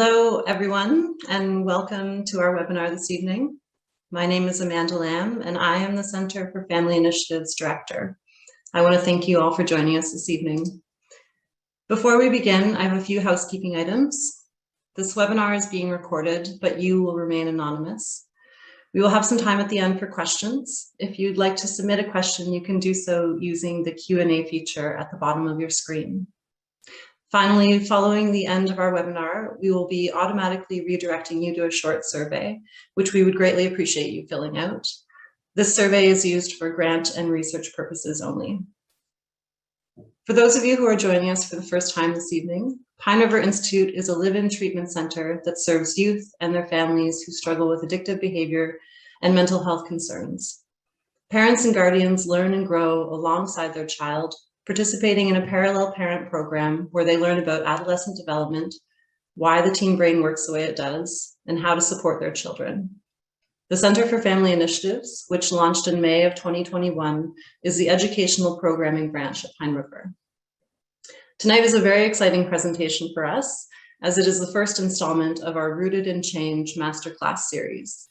Hello, everyone, and welcome to our webinar this evening. My name is Amanda Lamb, and I am the Center for Family Initiatives Director. I want to thank you all for joining us this evening. Before we begin, I have a few housekeeping items. This webinar is being recorded, but you will remain anonymous. We will have some time at the end for questions. If you'd like to submit a question, you can do so using the Q&A feature at the bottom of your screen. Finally, following the end of our webinar, we will be automatically redirecting you to a short survey, which we would greatly appreciate you filling out. This survey is used for grant and research purposes only. For those of you who are joining us for the first time this evening, Pine River Institute is a live-in treatment center that serves youth and their families who struggle with addictive behavior and mental health concerns. Parents and guardians learn and grow alongside their child, participating in a parallel parent program where they learn about adolescent development, why the teen brain works the way it does, and how to support their children. The Center for Family Initiatives, which launched in May of 2021, is the educational programming branch at Pine River. Tonight is a very exciting presentation for us, as it is the first installment of our Rooted in Change Masterclass series.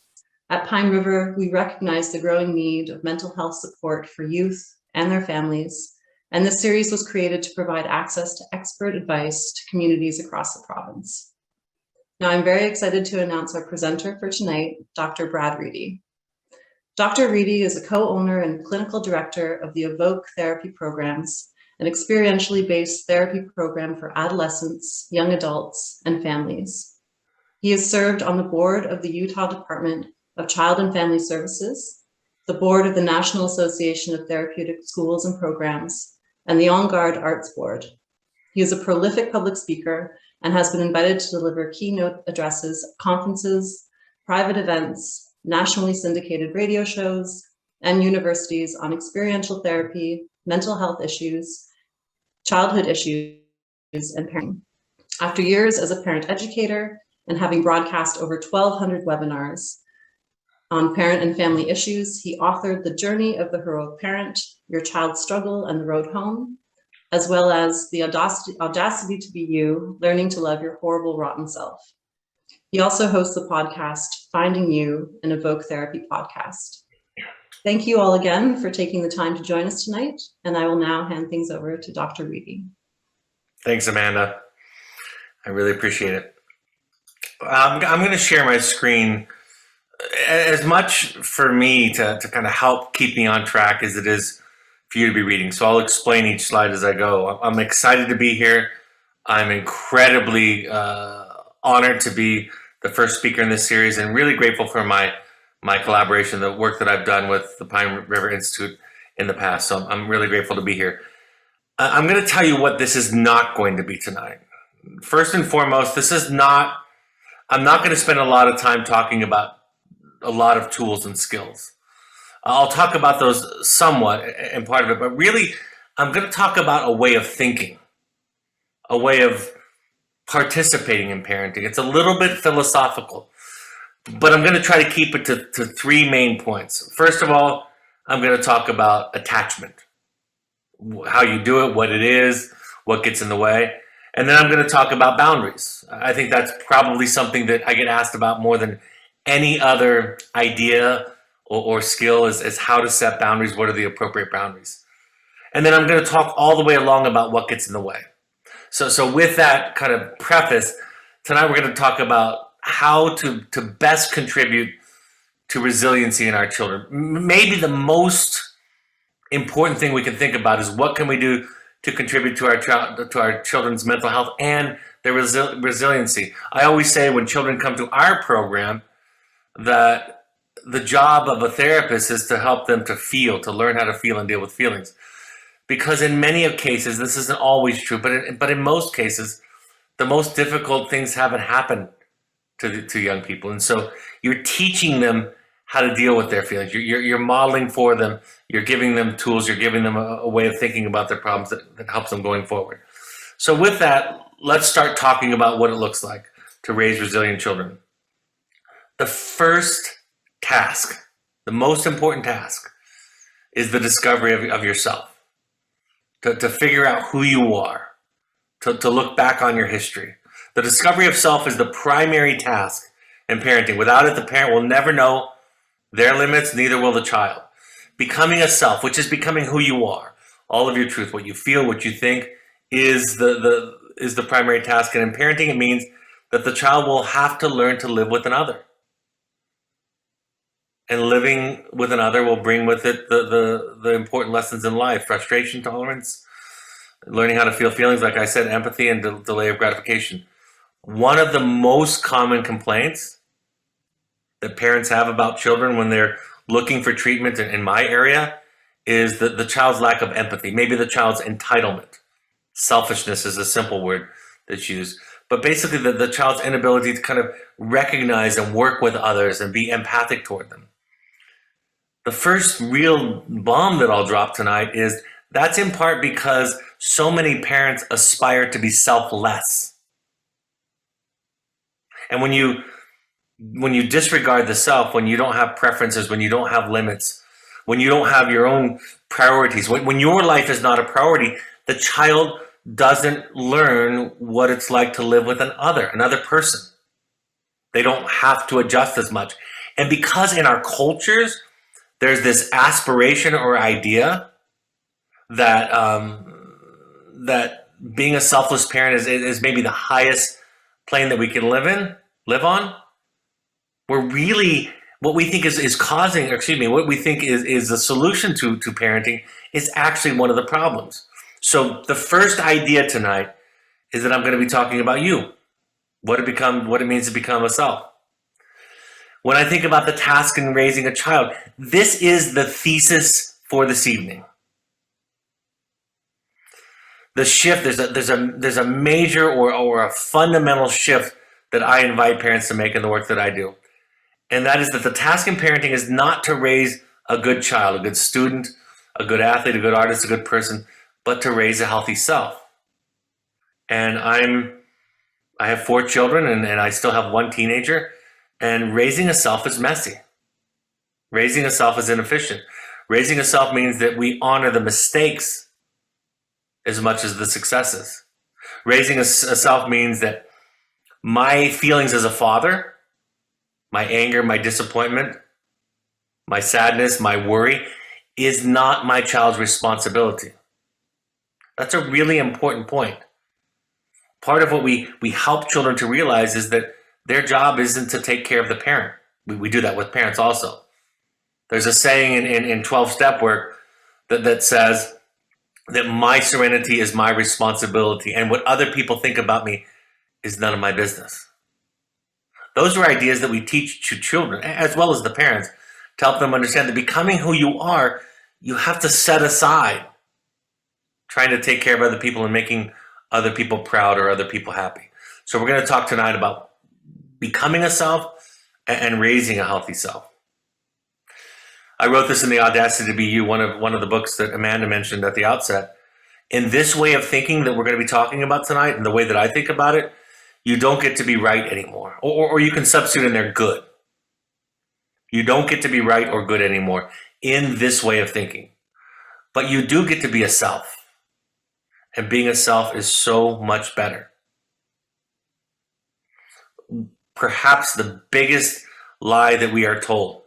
At Pine River, we recognize the growing need of mental health support for youth and their families, and this series was created to provide access to expert advice to communities across the province. Now, I'm very excited to announce our presenter for tonight, Dr. Brad Reedy. Dr. Reedy is a co-owner and clinical director of the Evoke Therapy Programs, an experientially based therapy program for adolescents, young adults, and families. He has served on the board of the Utah Department of Child and Family Services, the board of the National Association of Therapeutic Schools and Programs, and the En Garde Arts Board. He is a prolific public speaker and has been invited to deliver keynote addresses at conferences, private events, nationally syndicated radio shows, and universities on experiential therapy, mental health issues, childhood issues, and parenting. After years as a parent educator and having broadcast over 1,200 webinars on parent and family issues, he authored The Journey of the Heroic Parent, Your Child's Struggle and the Road Home, as well as The Audacity to Be You, Learning to Love Your Horrible, Rotten Self. He also hosts the podcast, Finding You, an Evoke Therapy podcast. Thank you all again for taking the time to join us tonight, and I will now hand things over to Dr. Reedy. Thanks, Amanda. I really appreciate it. I'm going to share my screen as much for me to kind of help keep me on track as it is for you to be reading. So I'll explain each slide as I go. I'm excited to be here. I'm incredibly honored to be the first speaker in this series and really grateful for my collaboration, the work that I've done with the Pine River Institute in the past. So I'm really grateful to be here. I'm going to tell you what this is not going to be tonight. First and foremost, I'm not going to spend a lot of time talking about a lot of tools and skills. I'll talk about those somewhat in part of it, but really I'm going to talk about a way of thinking, a way of participating in parenting. It's a little bit philosophical, but I'm going to try to keep it to three main points. First of all, I'm going to talk about attachment, how you do it, what it is, what gets in the way. And then I'm going to talk about boundaries. I think that's probably something that I get asked about more than any other idea or skill is how to set boundaries. What are the appropriate boundaries? And then I'm going to talk all the way along about what gets in the way. So with that kind of preface, tonight we're going to talk about how to best contribute to resiliency in our children. Maybe the most important thing we can think about is what can we do to contribute to our children's mental health and their resiliency. I always say when children come to our program that the job of a therapist is to help them to learn how to feel and deal with feelings. Because in many of cases, this isn't always true, but in most cases, the most difficult things haven't happened to young people. And so you're teaching them how to deal with their feelings. You're modeling for them. You're giving them tools. You're giving them a way of thinking about their problems that helps them going forward. So with that, let's start talking about what it looks like to raise resilient children. The first task, the most important task, is the discovery of yourself. To figure out who you are, to look back on your history. The discovery of self is the primary task in parenting. Without it, the parent will never know their limits, neither will the child. Becoming a self, which is becoming who you are, all of your truth, what you feel, what you think, is the primary task. And in parenting, it means that the child will have to learn to live with another. And living with another will bring with it the important lessons in life: frustration tolerance, learning how to feel feelings, like I said, empathy, and delay of gratification. One of the most common complaints that parents have about children when they're looking for treatment in my area is the child's lack of empathy, maybe the child's entitlement. Selfishness is a simple word that's used. But basically the child's inability to kind of recognize and work with others and be empathic toward them. The first real bomb that I'll drop tonight is that's in part because so many parents aspire to be selfless. And when you disregard the self, when you don't have preferences, when you don't have limits, when you don't have your own priorities, when your life is not a priority, the child doesn't learn what it's like to live with another person. They don't have to adjust as much. And because in our cultures, there's this aspiration or idea that that being a selfless parent is maybe the highest plane that we can live on. We're really, what we think what we think is the solution to parenting is actually one of the problems. So the first idea tonight is that I'm going to be talking about you, what it means to become a self. When I think about the task in raising a child, this is the thesis for this evening. The shift, there's a major or a fundamental shift that I invite parents to make in the work that I do. And that is that the task in parenting is not to raise a good child, a good student, a good athlete, a good artist, a good person, but to raise a healthy self. And I have 4 children and I still have 1 teenager, and raising a self is messy. Raising a self is inefficient. Raising a self means that we honor the mistakes as much as the successes. Raising a self means that my feelings as a father, my anger, my disappointment, my sadness, my worry, is not my child's responsibility. That's a really important point. Part of what we help children to realize is that their job isn't to take care of the parent. We do that with parents also. There's a saying in 12-step work that says that my serenity is my responsibility, and what other people think about me is none of my business. Those are ideas that we teach to children, as well as the parents, to help them understand that becoming who you are, you have to set aside trying to take care of other people and making other people proud or other people happy. So we're going to talk tonight about becoming a self and raising a healthy self. I wrote this in The Audacity to Be You, one of the books that Amanda mentioned at the outset. In this way of thinking that we're going to be talking about tonight, and the way that I think about it, you don't get to be right anymore. Or you can substitute in there good. You don't get to be right or good anymore in this way of thinking. But you do get to be a self. And being a self is so much better. Perhaps the biggest lie that we are told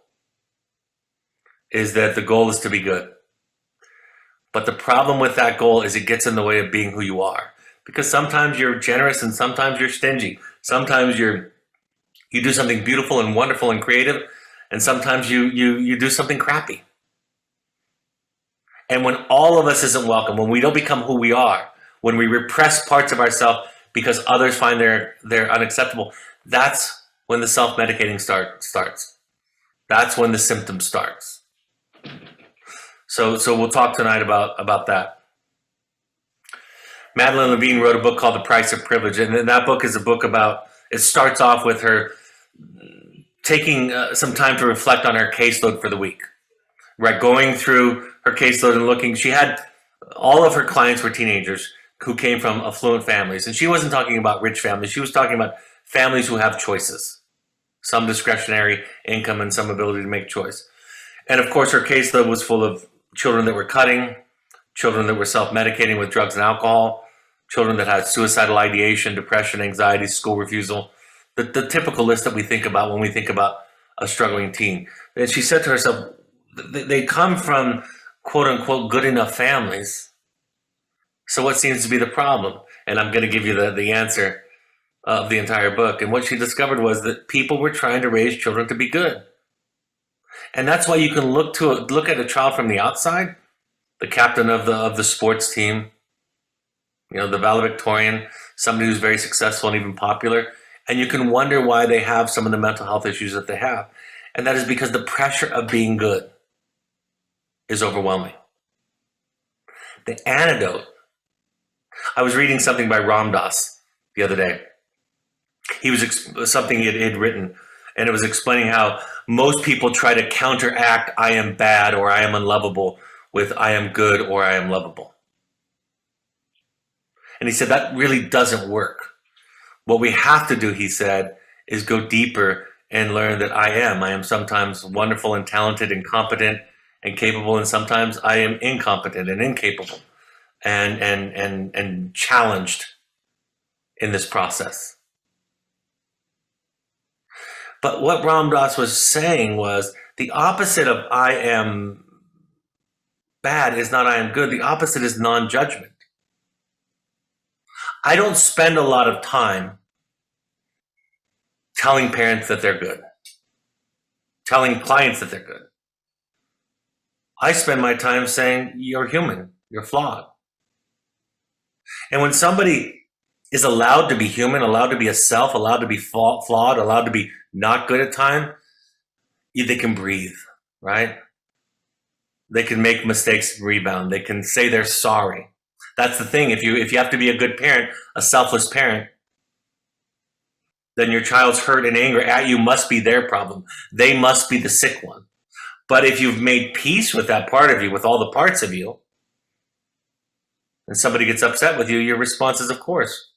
is that the goal is to be good. But the problem with that goal is it gets in the way of being who you are. Because sometimes you're generous and sometimes you're stingy. Sometimes you do something beautiful and wonderful and creative, and sometimes you do something crappy. And when all of us isn't welcome, when we don't become who we are, when we repress parts of ourselves because others find they're unacceptable, that's when the self-medicating starts. That's when the symptom starts. So we'll talk tonight about that. Madeline Levine wrote a book called The Price of Privilege, and that book is a book about, it starts off with her taking some time to reflect on her caseload for the week. Right, going through her caseload and looking, she had, all of her clients were teenagers who came from affluent families. And she wasn't talking about rich families. She was talking about families who have choices, some discretionary income and some ability to make choice. And of course, her caseload was full of children that were cutting, children that were self-medicating with drugs and alcohol, children that had suicidal ideation, depression, anxiety, school refusal, the typical list that we think about when we think about a struggling teen. And she said to herself, they come from quote unquote good enough families. So what seems to be the problem? And I'm going to give you the answer of the entire book. And what she discovered was that people were trying to raise children to be good. And that's why you can look at a child from the outside, the captain of the sports team, the valedictorian, somebody who's very successful and even popular, and you can wonder why they have some of the mental health issues that they have. And that is because the pressure of being good is overwhelming. The antidote, I was reading something by Ram Dass the other day. He was something he had written, and it was explaining how most people try to counteract I am bad or I am unlovable with I am good or I am lovable. And he said that really doesn't work. What we have to do, he said, is go deeper and learn that I am sometimes wonderful and talented and competent and capable, and sometimes I am incompetent and incapable and challenged in this process. But what Ram Dass was saying was the opposite of I am bad is not I am good. The opposite is non-judgment. I don't spend a lot of time telling parents that they're good, telling clients that they're good. I spend my time saying, you're human, you're flawed. And when somebody is allowed to be human, allowed to be a self, allowed to be flawed, allowed to be not good at time, they can breathe, right? They can make mistakes and rebound. They can say they're sorry. That's the thing. If you have to be a good parent, a selfless parent, then your child's hurt and anger at you must be their problem. They must be the sick one. But if you've made peace with that part of you, with all the parts of you, and somebody gets upset with you, your response is, of course,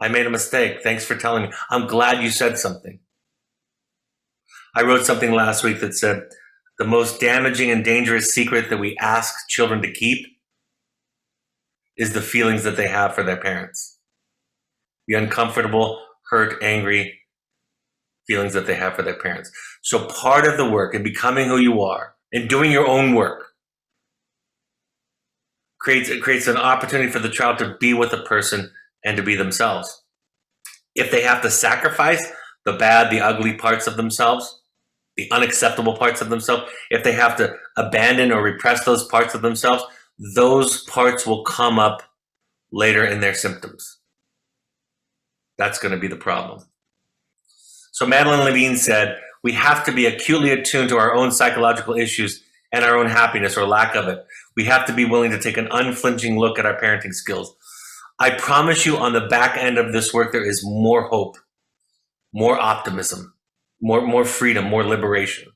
I made a mistake. Thanks for telling me. I'm glad you said something. I wrote something last week that said, the most damaging and dangerous secret that we ask children to keep is the feelings that they have for their parents. The uncomfortable, hurt, angry feelings that they have for their parents. So part of the work in becoming who you are and doing your own work creates an opportunity for the child to be with a person and to be themselves. If they have to sacrifice the bad, the ugly parts of themselves, the unacceptable parts of themselves, if they have to abandon or repress those parts of themselves, those parts will come up later in their symptoms. That's going to be the problem. So Madeline Levine said, we have to be acutely attuned to our own psychological issues and our own happiness or lack of it. We have to be willing to take an unflinching look at our parenting skills. I promise you on the back end of this work, there is more hope, more optimism, more freedom, more liberation.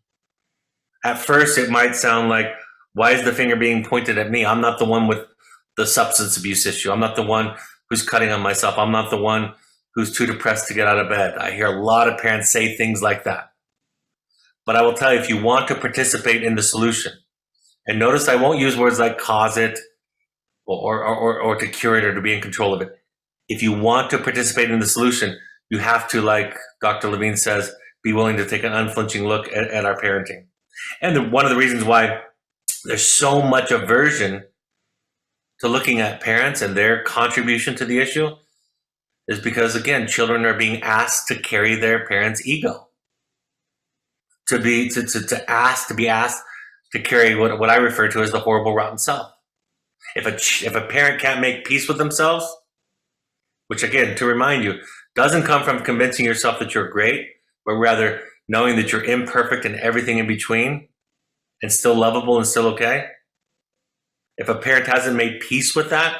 At first, it might sound like, why is the finger being pointed at me? I'm not the one with the substance abuse issue. I'm not the one who's cutting on myself. I'm not the one who's too depressed to get out of bed. I hear a lot of parents say things like that. But I will tell you, if you want to participate in the solution, and notice I won't use words like cause it or to cure it or to be in control of it. If you want to participate in the solution, you have to, like Dr. Levine says, be willing to take an unflinching look at our parenting. And one of the reasons why there's so much aversion to looking at parents and their contribution to the issue is because, again, children are being asked to carry their parents' ego. To be asked to carry what I refer to as the horrible, rotten self. If a parent can't make peace with themselves, which, again, to remind you, doesn't come from convincing yourself that you're great, but rather knowing that you're imperfect and everything in between and still lovable and still okay. If a parent hasn't made peace with that,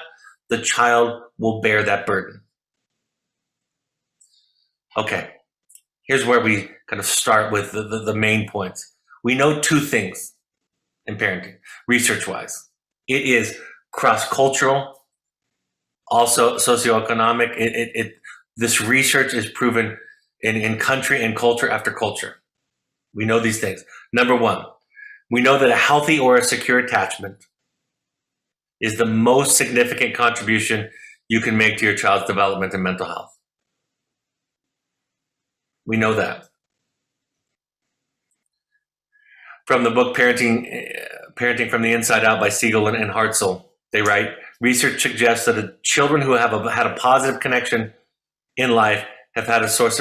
the child will bear that burden. Okay, here's where we kind of start with the main points. We know two things in parenting, research-wise. It is cross-cultural, also socioeconomic. This research is proven in country and culture after culture. We know these things. Number one, we know that a healthy or a secure attachment is the most significant contribution you can make to your child's development and mental health. We know that. From the book Parenting from the Inside Out by Siegel and Hartzell, they write, research suggests that children who have had a positive connection in life have a source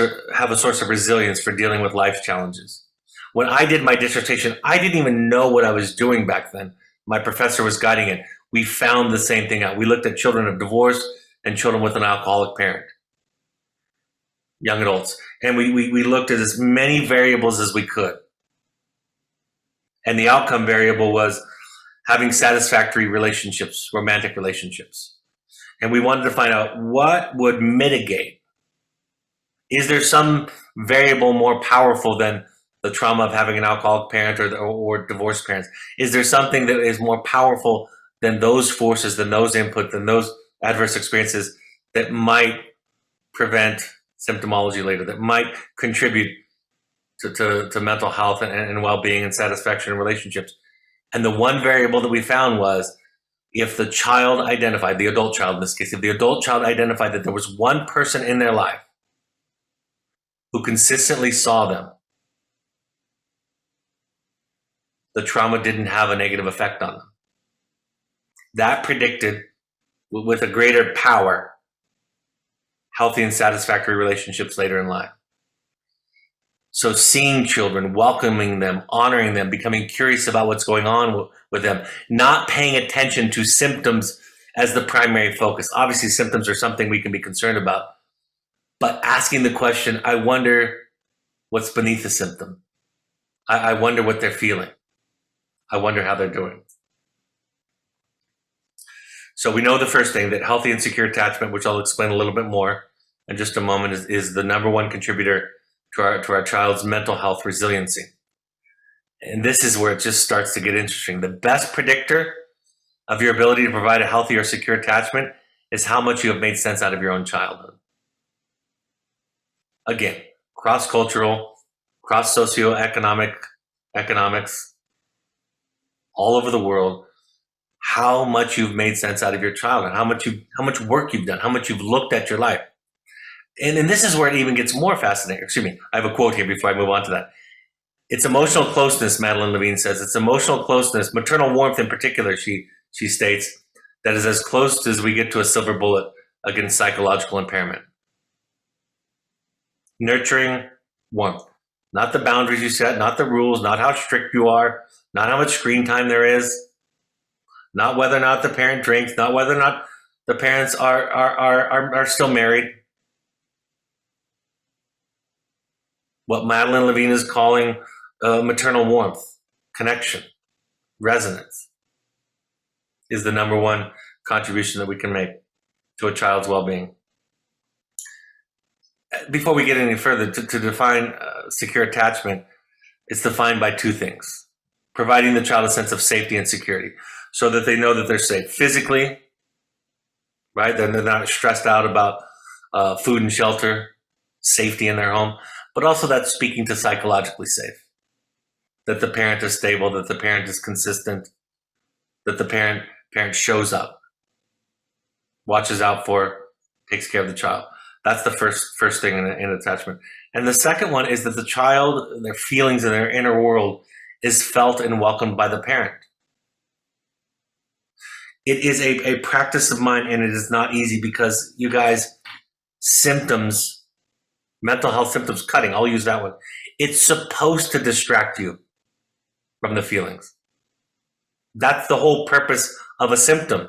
of resilience for dealing with life's challenges. When I did my dissertation, I didn't even know what I was doing back then. My professor was guiding it. We found the same thing out. We looked at children of divorce and children with an alcoholic parent, young adults. And we looked at as many variables as we could. And the outcome variable was having satisfactory relationships, romantic relationships. And we wanted to find out what would mitigate. Is there some variable more powerful than the trauma of having an alcoholic parent or divorced parents? Is there something that is more powerful than those forces, than those inputs, than those adverse experiences that might prevent symptomology later, that might contribute to mental health and well-being and satisfaction in relationships? And the one variable that we found was if the child identified, the adult child in this case, if the adult child identified that there was one person in their life who consistently saw them, the trauma didn't have a negative effect on them. That predicted, with a greater power, healthy and satisfactory relationships later in life. So seeing children, welcoming them, honoring them, becoming curious about what's going on with them, not paying attention to symptoms as the primary focus. Obviously, symptoms are something we can be concerned about, but asking the question, I wonder what's beneath the symptom. I wonder what they're feeling. I wonder how they're doing. So we know the first thing, that healthy and secure attachment, which I'll explain a little bit more in just a moment, is the number one contributor to our child's mental health resiliency. And this is where it just starts to get interesting. The best predictor of your ability to provide a healthy or secure attachment is how much you have made sense out of your own childhood. Again, cross-cultural, economics, all over the world, how much you've made sense out of your childhood, how much work you've done, how much you've looked at your life. And this is where it even gets more fascinating. Excuse me, I have a quote here before I move on to that. It's emotional closeness, Madeline Levine says. It's emotional closeness, maternal warmth in particular, she states, that is as close as we get to a silver bullet against psychological impairment. Nurturing warmth. Not the boundaries you set, not the rules, not how strict you are, not how much screen time there is, not whether or not the parent drinks, not whether or not the parents are still married. What Madeline Levine is calling maternal warmth, connection, resonance, is the number one contribution that we can make to a child's well-being. Before we get any further, to define secure attachment, it's defined by two things: providing the child a sense of safety and security, so that they know that they're safe physically, right? Then they're not stressed out about food and shelter, safety in their home, but also that's speaking to psychologically safe, that the parent is stable, that the parent is consistent, that the parent shows up, watches out for, takes care of the child. That's the first thing in attachment. And the second one is that the child, their feelings and their inner world is felt and welcomed by the parent. It is a practice of mine, and it is not easy because, you guys, symptoms, mental health symptoms, cutting, I'll use that one. It's supposed to distract you from the feelings. That's the whole purpose of a symptom,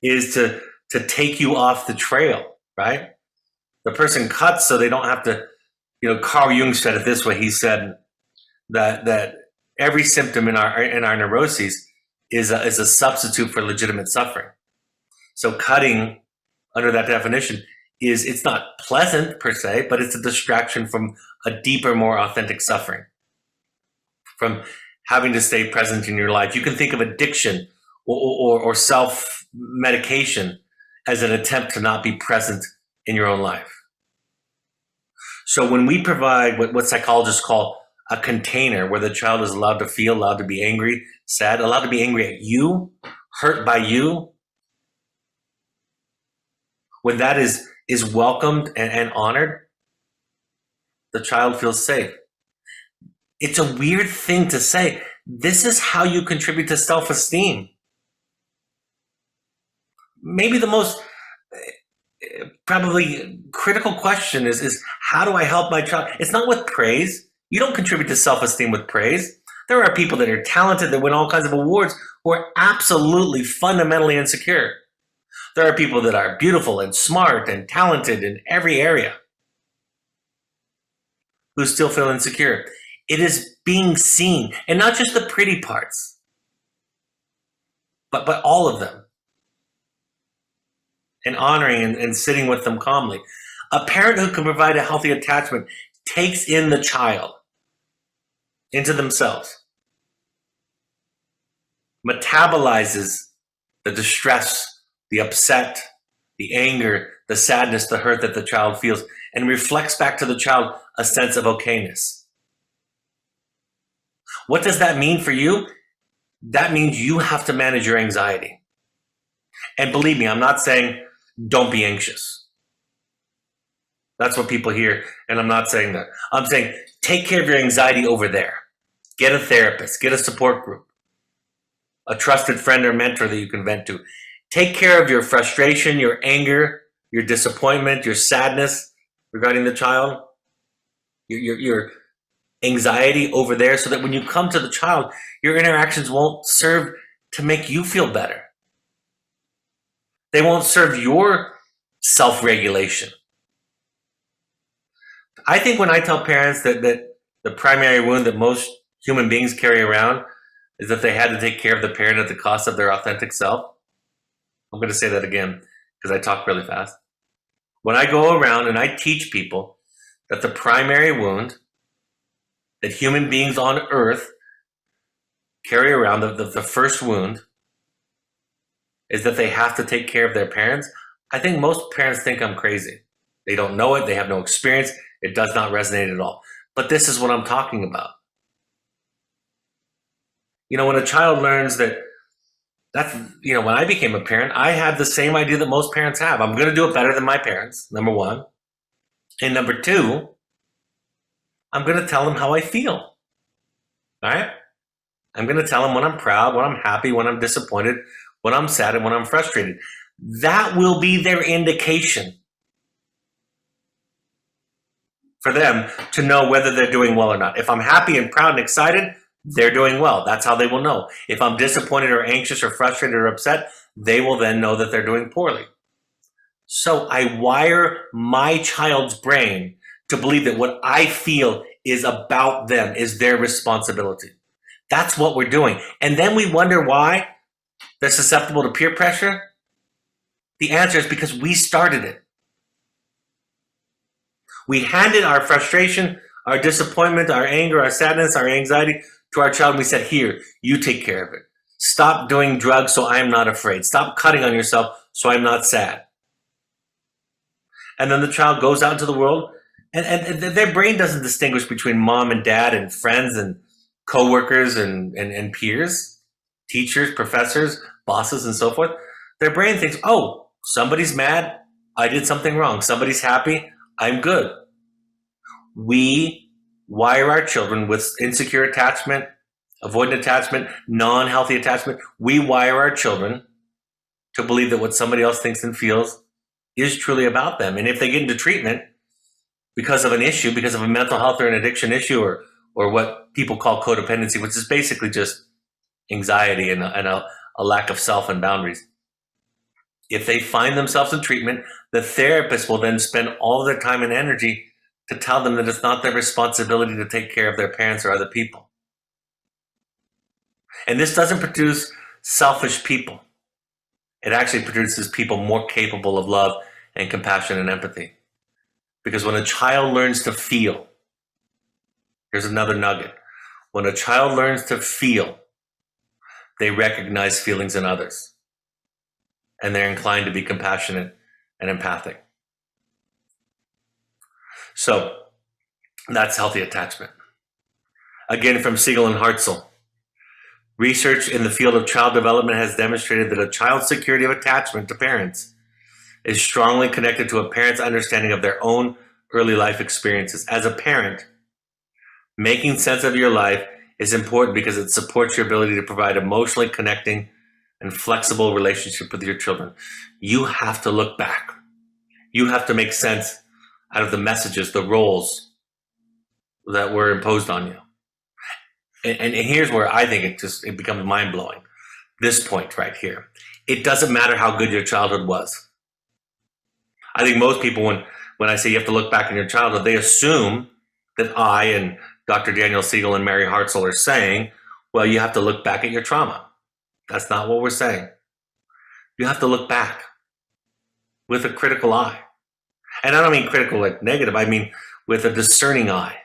is to take you off the trail, right? The person cuts so they don't have to, Carl Jung said it this way. He said that every symptom in our neuroses is a substitute for legitimate suffering. So cutting, under that definition, it's not pleasant per se, but it's a distraction from a deeper, more authentic suffering, from having to stay present in your life. You can think of addiction or self-medication as an attempt to not be present in your own life. So when we provide what psychologists call a container where the child is allowed to feel, allowed to be angry, sad, allowed to be angry at you, hurt by you, when that is welcomed and honored, the child feels safe. It's a weird thing to say. This is how you contribute to self-esteem. Maybe the most probably critical question is how do I help my child? It's not with praise. You don't contribute to self-esteem with praise. There are people that are talented that win all kinds of awards who are absolutely fundamentally insecure. There are people that are beautiful and smart and talented in every area who still feel insecure. It is being seen, and not just the pretty parts, but all of them, and honoring and sitting with them calmly. A parent who can provide a healthy attachment takes in the child into themselves, metabolizes the distress, the upset, the anger, the sadness, the hurt that the child feels, and reflects back to the child a sense of okayness. What does that mean for you? That means you have to manage your anxiety. And believe me, I'm not saying don't be anxious. That's what people hear, and I'm not saying that. I'm saying take care of your anxiety over there. Get a therapist, get a support group, a trusted friend or mentor that you can vent to. Take care of your frustration, your anger, your disappointment, your sadness regarding the child, your anxiety over there, so that when you come to the child, your interactions won't serve to make you feel better. They won't serve your self-regulation. I think when I tell parents that the primary wound that most human beings carry around is that they had to take care of the parent at the cost of their authentic self. I'm going to say that again because I talk really fast. When I go around and I teach people that the primary wound that human beings on earth carry around, the first wound, is that they have to take care of their parents, I think most parents think I'm crazy. They don't know it. They have no experience. It does not resonate at all. But this is what I'm talking about. When a child learns that's, when I became a parent, I had the same idea that most parents have. I'm going to do it better than my parents, number one. And number two, I'm going to tell them how I feel. All right? I'm going to tell them when I'm proud, when I'm happy, when I'm disappointed, when I'm sad, and when I'm frustrated. That will be their indication for them to know whether they're doing well or not. If I'm happy and proud and excited, they're doing well. That's how they will know. If I'm disappointed or anxious or frustrated or upset, they will then know that they're doing poorly. So I wire my child's brain to believe that what I feel is about them, is their responsibility. That's what we're doing. And then we wonder why they're susceptible to peer pressure. The answer is because we started it. We handed our frustration, our disappointment, our anger, our sadness, our anxiety to our child. And we said, here, you take care of it. Stop doing drugs so I'm not afraid. Stop cutting on yourself so I'm not sad. And then the child goes out into the world, and their brain doesn't distinguish between mom and dad and friends and coworkers and peers, teachers, professors, bosses, and so forth. Their brain thinks, oh, somebody's mad, I did something wrong. Somebody's happy, I'm good. We wire our children with insecure attachment, avoidant attachment, non-healthy attachment. We wire our children to believe that what somebody else thinks and feels is truly about them. And if they get into treatment because of an issue, because of a mental health or an addiction issue, or what people call codependency, which is basically just anxiety and a lack of self and boundaries. If they find themselves in treatment, the therapist will then spend all of their time and energy to tell them that it's not their responsibility to take care of their parents or other people. And this doesn't produce selfish people. It actually produces people more capable of love and compassion and empathy. Because when a child learns to feel, here's another nugget. When a child learns to feel, they recognize feelings in others. And they're inclined to be compassionate and empathic. So that's healthy attachment. Again, from Siegel and Hartzell. Research in the field of child development has demonstrated that a child's security of attachment to parents is strongly connected to a parent's understanding of their own early life experiences. As a parent, making sense of your life is important because it supports your ability to provide emotionally connecting and flexible relationship with your children. You have to look back. You have to make sense out of the messages, the roles that were imposed on you. And here's where I think it becomes mind-blowing. This point right here. It doesn't matter how good your childhood was. I think most people, when I say you have to look back in your childhood, they assume that I and Dr. Daniel Siegel and Mary Hartzell are saying, well, you have to look back at your trauma. That's not what we're saying. You have to look back with a critical eye. And I don't mean critical like negative, I mean with a discerning eye.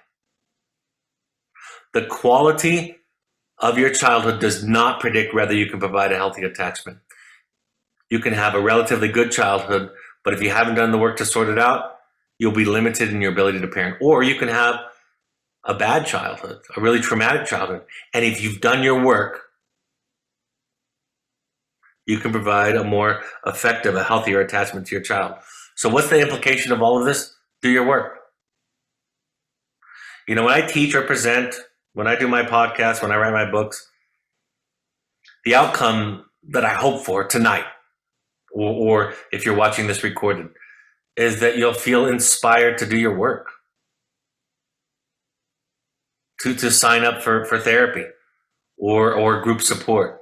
The quality of your childhood does not predict whether you can provide a healthy attachment. You can have a relatively good childhood, but if you haven't done the work to sort it out, you'll be limited in your ability to parent. Or you can have a bad childhood, a really traumatic childhood. And if you've done your work, you can provide a more effective, a healthier attachment to your child. So what's the implication of all of this? Do your work. You know, when I teach or present, when I do my podcast, when I write my books, the outcome that I hope for tonight, or if you're watching this recorded, is that you'll feel inspired to do your work, to sign up for therapy or group support,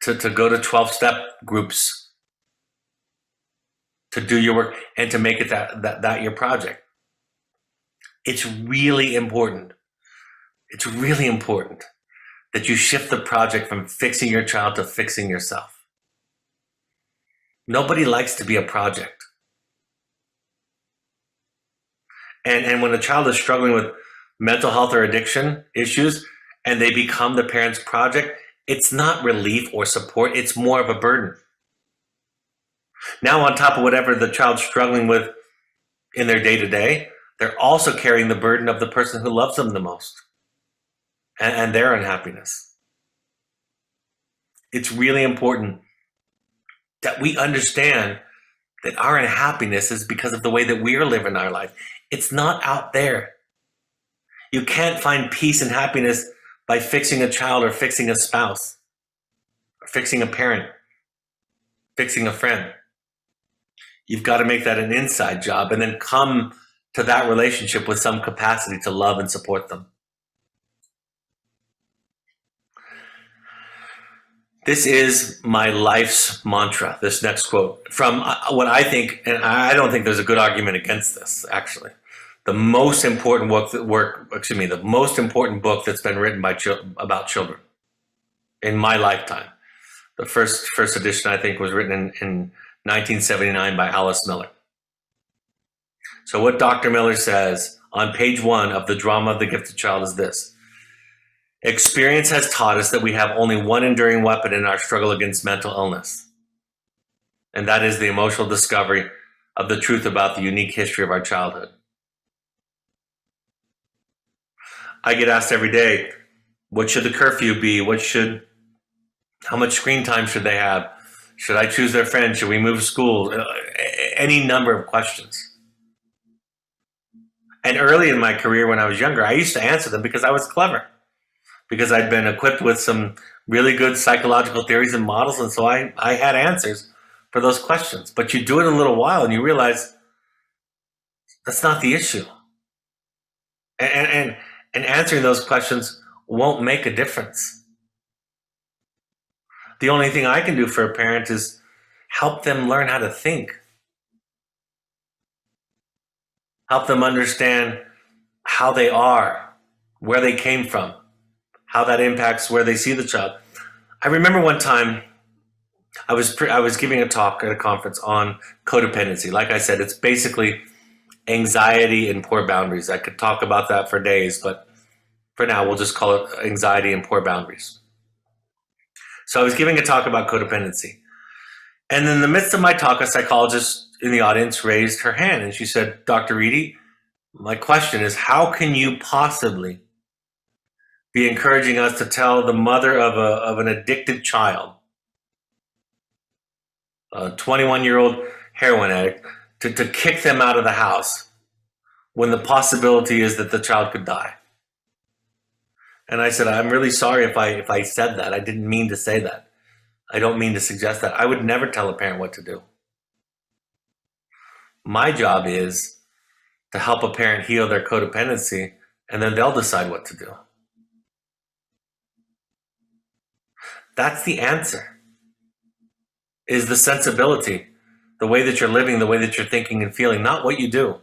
to go to 12-step groups, to do your work and to make it that your project. It's really important. It's really important that you shift the project from fixing your child to fixing yourself. Nobody likes to be a project. And when a child is struggling with mental health or addiction issues and they become the parent's project, it's not relief or support, it's more of a burden. Now, on top of whatever the child's struggling with in their day-to-day, they're also carrying the burden of the person who loves them the most and their unhappiness. It's really important that we understand that our unhappiness is because of the way that we are living our life. It's not out there. You can't find peace and happiness by fixing a child or fixing a spouse or fixing a parent, fixing a friend. You've got to make that an inside job and then come to that relationship with some capacity to love and support them. This is my life's mantra, this next quote, from what I think, and I don't think there's a good argument against this, actually. The most important the most important book that's been written about children in my lifetime. The first edition, I think, was written in 1979 by Alice Miller. So what Dr. Miller says on page 1 of The Drama of the Gifted Child is this: experience has taught us that we have only one enduring weapon in our struggle against mental illness, and that is the emotional discovery of the truth about the unique history of our childhood. I get asked every day, what should the curfew be? How much screen time should they have? Should I choose their friends? Should we move school? Any number of questions. And early in my career, when I was younger, I used to answer them because I was clever, because I'd been equipped with some really good psychological theories and models. And so I had answers for those questions. But you do it a little while and you realize that's not the issue. And answering those questions won't make a difference. The only thing I can do for a parent is help them learn how to think. Help them understand how they are, where they came from, how that impacts where they see the child. I remember one time I was giving a talk at a conference on codependency. Like I said, it's basically anxiety and poor boundaries. I could talk about that for days, but for now, we'll just call it anxiety and poor boundaries. So I was giving a talk about codependency. And in the midst of my talk, a psychologist in the audience raised her hand and she said, Dr. Reedy, my question is, how can you possibly be encouraging us to tell the mother of an addicted child, a 21-year-old heroin addict, to kick them out of the house when the possibility is that the child could die. And I said, I'm really sorry if I said that. I didn't mean to say that. I don't mean to suggest that. I would never tell a parent what to do. My job is to help a parent heal their codependency, and then they'll decide what to do. That's the answer, is the sensibility, the way that you're living, the way that you're thinking and feeling, not what you do.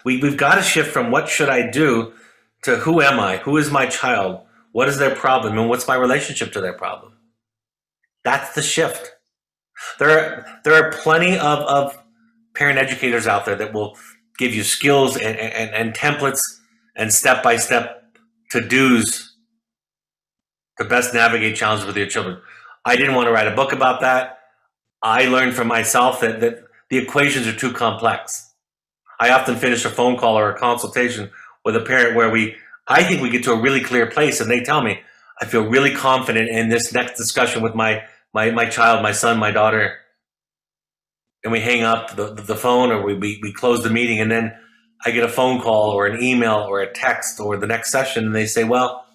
We've got to shift from what should I do to who am I? Who is my child? What is their problem? And what's my relationship to their problem? That's the shift. There are plenty of parent educators out there that will give you skills and templates and step-by-step to-dos to best navigate challenges with your children. I didn't want to write a book about that. I learned from myself that the equations are too complex. I often finish a phone call or a consultation with a parent where I think we get to a really clear place, and they tell me, I feel really confident in this next discussion with my child, my son, my daughter. And we hang up the phone, or we close the meeting, and then I get a phone call or an email or a text or the next session, and they say, well,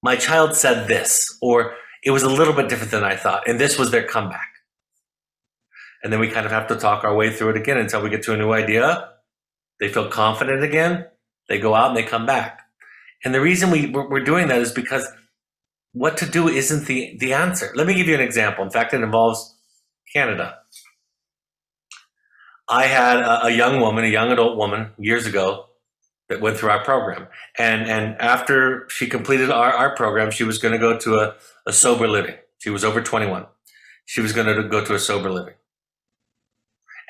my child said this, or it was a little bit different than I thought, and this was their comeback. And then we kind of have to talk our way through it again until we get to a new idea. They feel confident again. They go out and they come back. And the reason we're doing that is because what to do isn't the answer. Let me give you an example. In fact, it involves Canada. I had a young woman, a young adult woman, years ago that went through our program. And after she completed our program, she was going to go to a sober living. She was over 21. She was going to go to a sober living.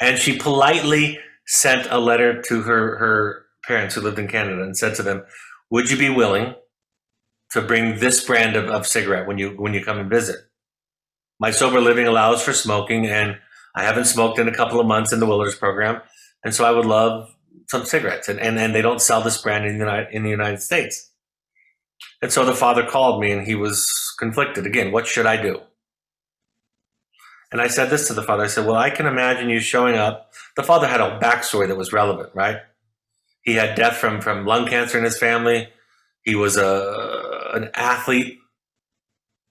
And she politely sent a letter to her parents who lived in Canada and said to them, would you be willing to bring this brand of cigarette when you come and visit? My sober living allows for smoking, and I haven't smoked in a couple of months in the Wilderness program, and so I would love some cigarettes. And they don't sell this brand in the United States. And so the father called me, and he was conflicted. Again, what should I do? And I said this to the father. I said, well, I can imagine you showing up. The father had a backstory that was relevant, right? He had death from lung cancer in his family. He was an athlete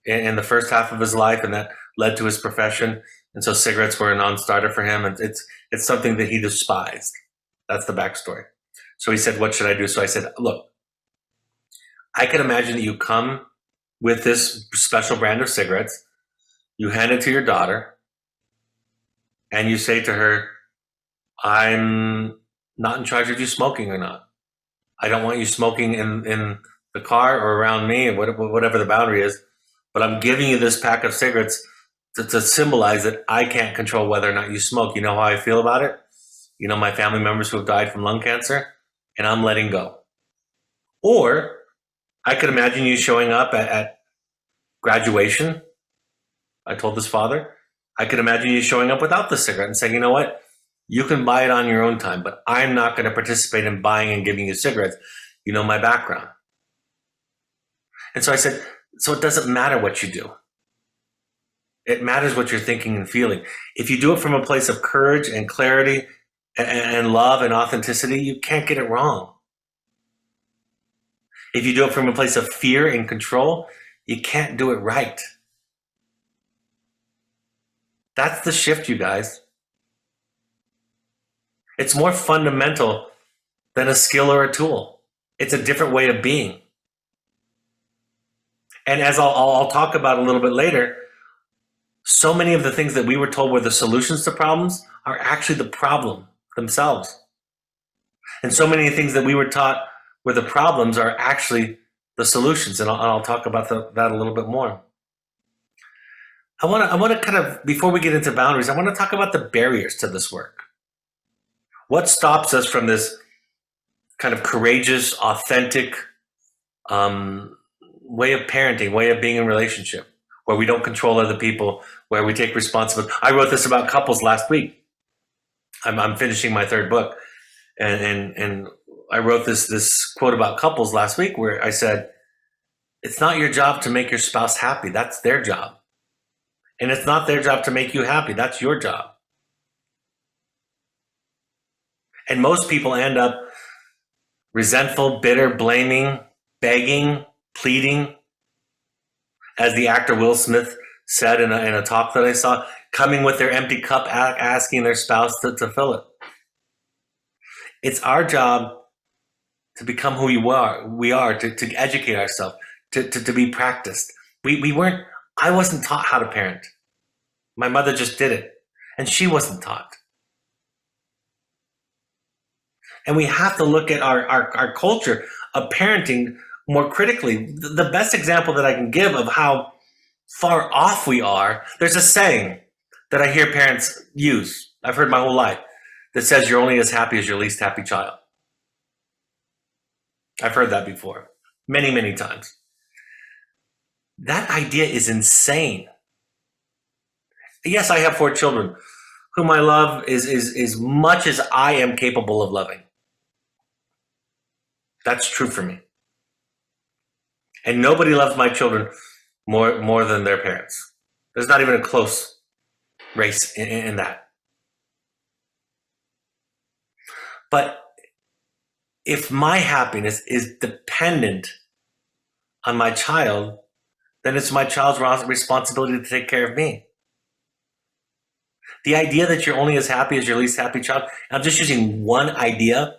in the first half of his life, and that led to his profession. And so cigarettes were a non-starter for him. And it's something that he despised. That's the backstory. So he said, what should I do? So I said, look, I can imagine that you come with this special brand of cigarettes. You hand it to your daughter, and you say to her, I'm not in charge of you smoking or not. I don't want you smoking in the car or around me, or whatever the boundary is, but I'm giving you this pack of cigarettes to symbolize that I can't control whether or not you smoke. You know how I feel about it? You know, my family members who have died from lung cancer, and I'm letting go. Or I could imagine you showing up at graduation. I told this father, I could imagine you showing up without the cigarette and saying, you know what? You can buy it on your own time, but I'm not going to participate in buying and giving you cigarettes. You know my background. And so I said, so it doesn't matter what you do. It matters what you're thinking and feeling. If you do it from a place of courage and clarity and love and authenticity, you can't get it wrong. If you do it from a place of fear and control, you can't do it right. That's the shift, you guys. It's more fundamental than a skill or a tool. It's a different way of being. And as I'll talk about a little bit later, so many of the things that we were told were the solutions to problems are actually the problem themselves. And so many things that we were taught were the problems are actually the solutions. And I'll talk about that a little bit more. I want to kind of, before we get into boundaries, I want to talk about the barriers to this work. What stops us from this kind of courageous, authentic way of parenting, way of being in relationship, where we don't control other people, where we take responsibility? I wrote this about couples last week. I'm finishing my third book, and I wrote this quote about couples last week where I said, it's not your job to make your spouse happy. That's their job. And it's not their job to make you happy. That's your job. And most people end up resentful, bitter, blaming, begging, pleading. As the actor Will Smith said in a talk that I saw, coming with their empty cup, asking their spouse to fill it. It's our job to become who we are, to educate ourselves, to be practiced. I wasn't taught how to parent. My mother just did it, and she wasn't taught. And we have to look at our culture of parenting more critically. The best example that I can give of how far off we are, there's a saying that I hear parents use, I've heard my whole life, that says you're only as happy as your least happy child. I've heard that before, many, many times. That idea is insane. Yes, I have 4 children whom I love as much as I am capable of loving. That's true for me. And nobody loves my children more than their parents. There's not even a close race in that. But if my happiness is dependent on my child, then it's my child's responsibility to take care of me. The idea that you're only as happy as your least happy child, I'm just using one idea,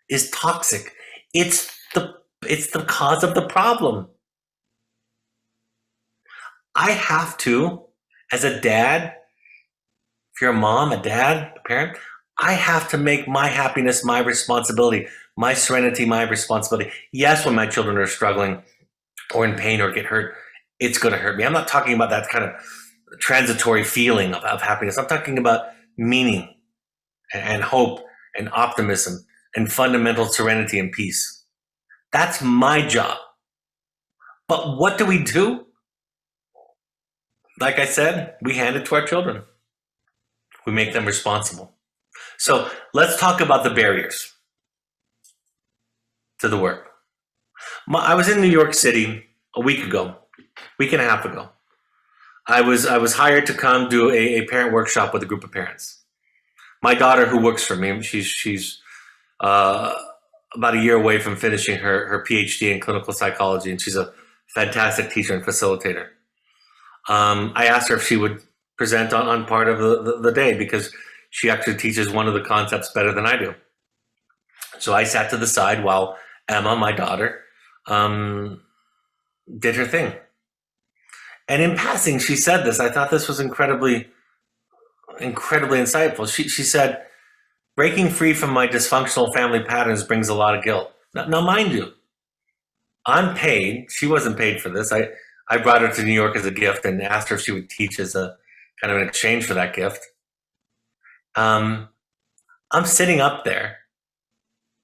is toxic. It's the cause of the problem. I have to, as a dad, if you're a mom, a dad, a parent, I have to make my happiness my responsibility, my serenity my responsibility. Yes, when my children are struggling or in pain or get hurt, it's going to hurt me. I'm not talking about that kind of transitory feeling of happiness. I'm talking about meaning and hope and optimism and fundamental serenity and peace. That's my job. But what do we do? Like I said, we hand it to our children. We make them responsible. So let's talk about the barriers to the work. I was in New York City a week and a half ago. I was hired to come do a parent workshop with a group of parents. My daughter, who works for me, she's about a year away from finishing her PhD in clinical psychology, and she's a fantastic teacher and facilitator. I asked her if she would present on part of the day because she actually teaches one of the concepts better than I do. So I sat to the side while Emma, my daughter, did her thing. And in passing, she said this. I thought this was incredibly insightful. She said, breaking free from my dysfunctional family patterns brings a lot of guilt. Now, mind you, I'm paid. She wasn't paid for this. I brought her to New York as a gift and asked her if she would teach as a kind of an exchange for that gift. I'm sitting up there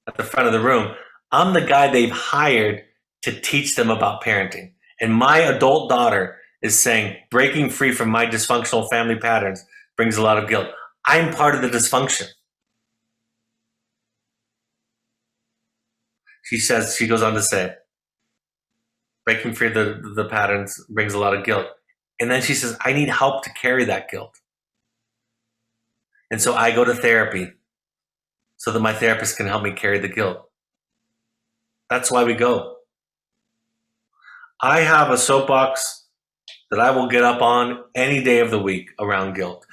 at the front of the room. I'm the guy they've hired to teach them about parenting. And my adult daughter is saying, breaking free from my dysfunctional family patterns brings a lot of guilt. I'm part of the dysfunction. She goes on to say, breaking free the patterns brings a lot of guilt. And then she says, I need help to carry that guilt. And so I go to therapy so that my therapist can help me carry the guilt. That's why we go. I have a soapbox that I will get up on any day of the week around guilt.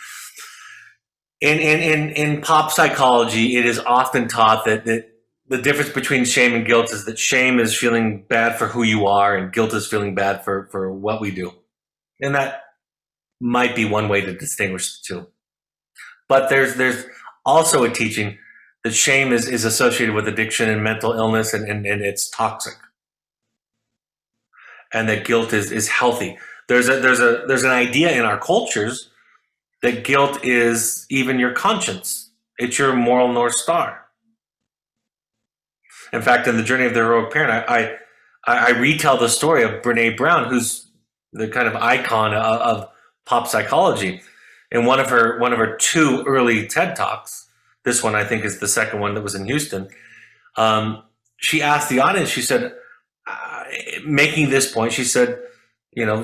In pop psychology, it is often taught that the difference between shame and guilt is that shame is feeling bad for who you are and guilt is feeling bad for what we do. And that might be one way to distinguish the two. But there's also a teaching that shame is associated with addiction and mental illness and it's toxic. And that guilt is healthy. There's an idea in our cultures that guilt is even your conscience. It's your moral North Star. In fact, in The Journey of the Heroic Parent, I retell the story of Brene Brown, who's the kind of icon of pop psychology. In one of her 2 early TED Talks, this one I think is the second one that was in Houston, she asked the audience, she said, making this point, she said,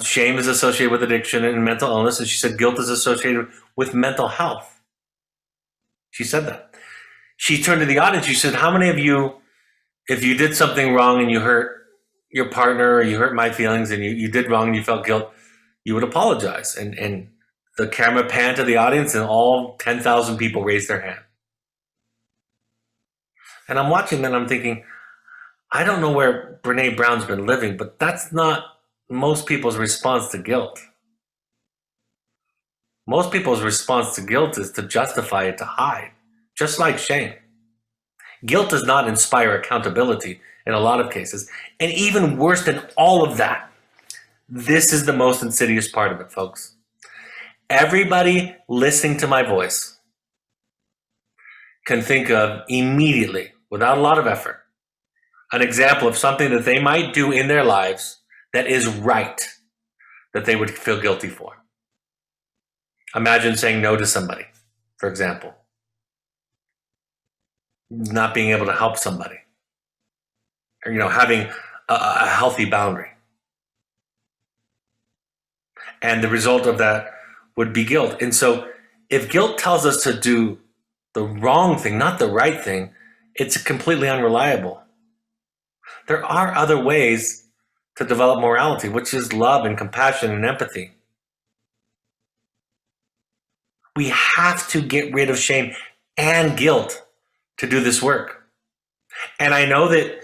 shame is associated with addiction and mental illness, and she said guilt is associated with mental health. She said that. She turned to the audience. She said, how many of you, if you did something wrong and you hurt your partner or you hurt my feelings and you did wrong and you felt guilt, you would apologize? And the camera panned to the audience and all 10,000 people raised their hand. And I'm watching that and I'm thinking, I don't know where Brene Brown's been living, but that's not most people's response to guilt. Most people's response to guilt is to justify it, to hide, just like shame. Guilt does not inspire accountability in a lot of cases. And even worse than all of that, this is the most insidious part of it, folks. Everybody listening to my voice can think of immediately, without a lot of effort, an example of something that they might do in their lives that is right, that they would feel guilty for. Imagine saying no to somebody, for example. Not being able to help somebody. Or, having a healthy boundary. And the result of that would be guilt. And so if guilt tells us to do the wrong thing, not the right thing, it's completely unreliable. There are other ways to develop morality, which is love and compassion and empathy. We have to get rid of shame and guilt to do this work. And I know that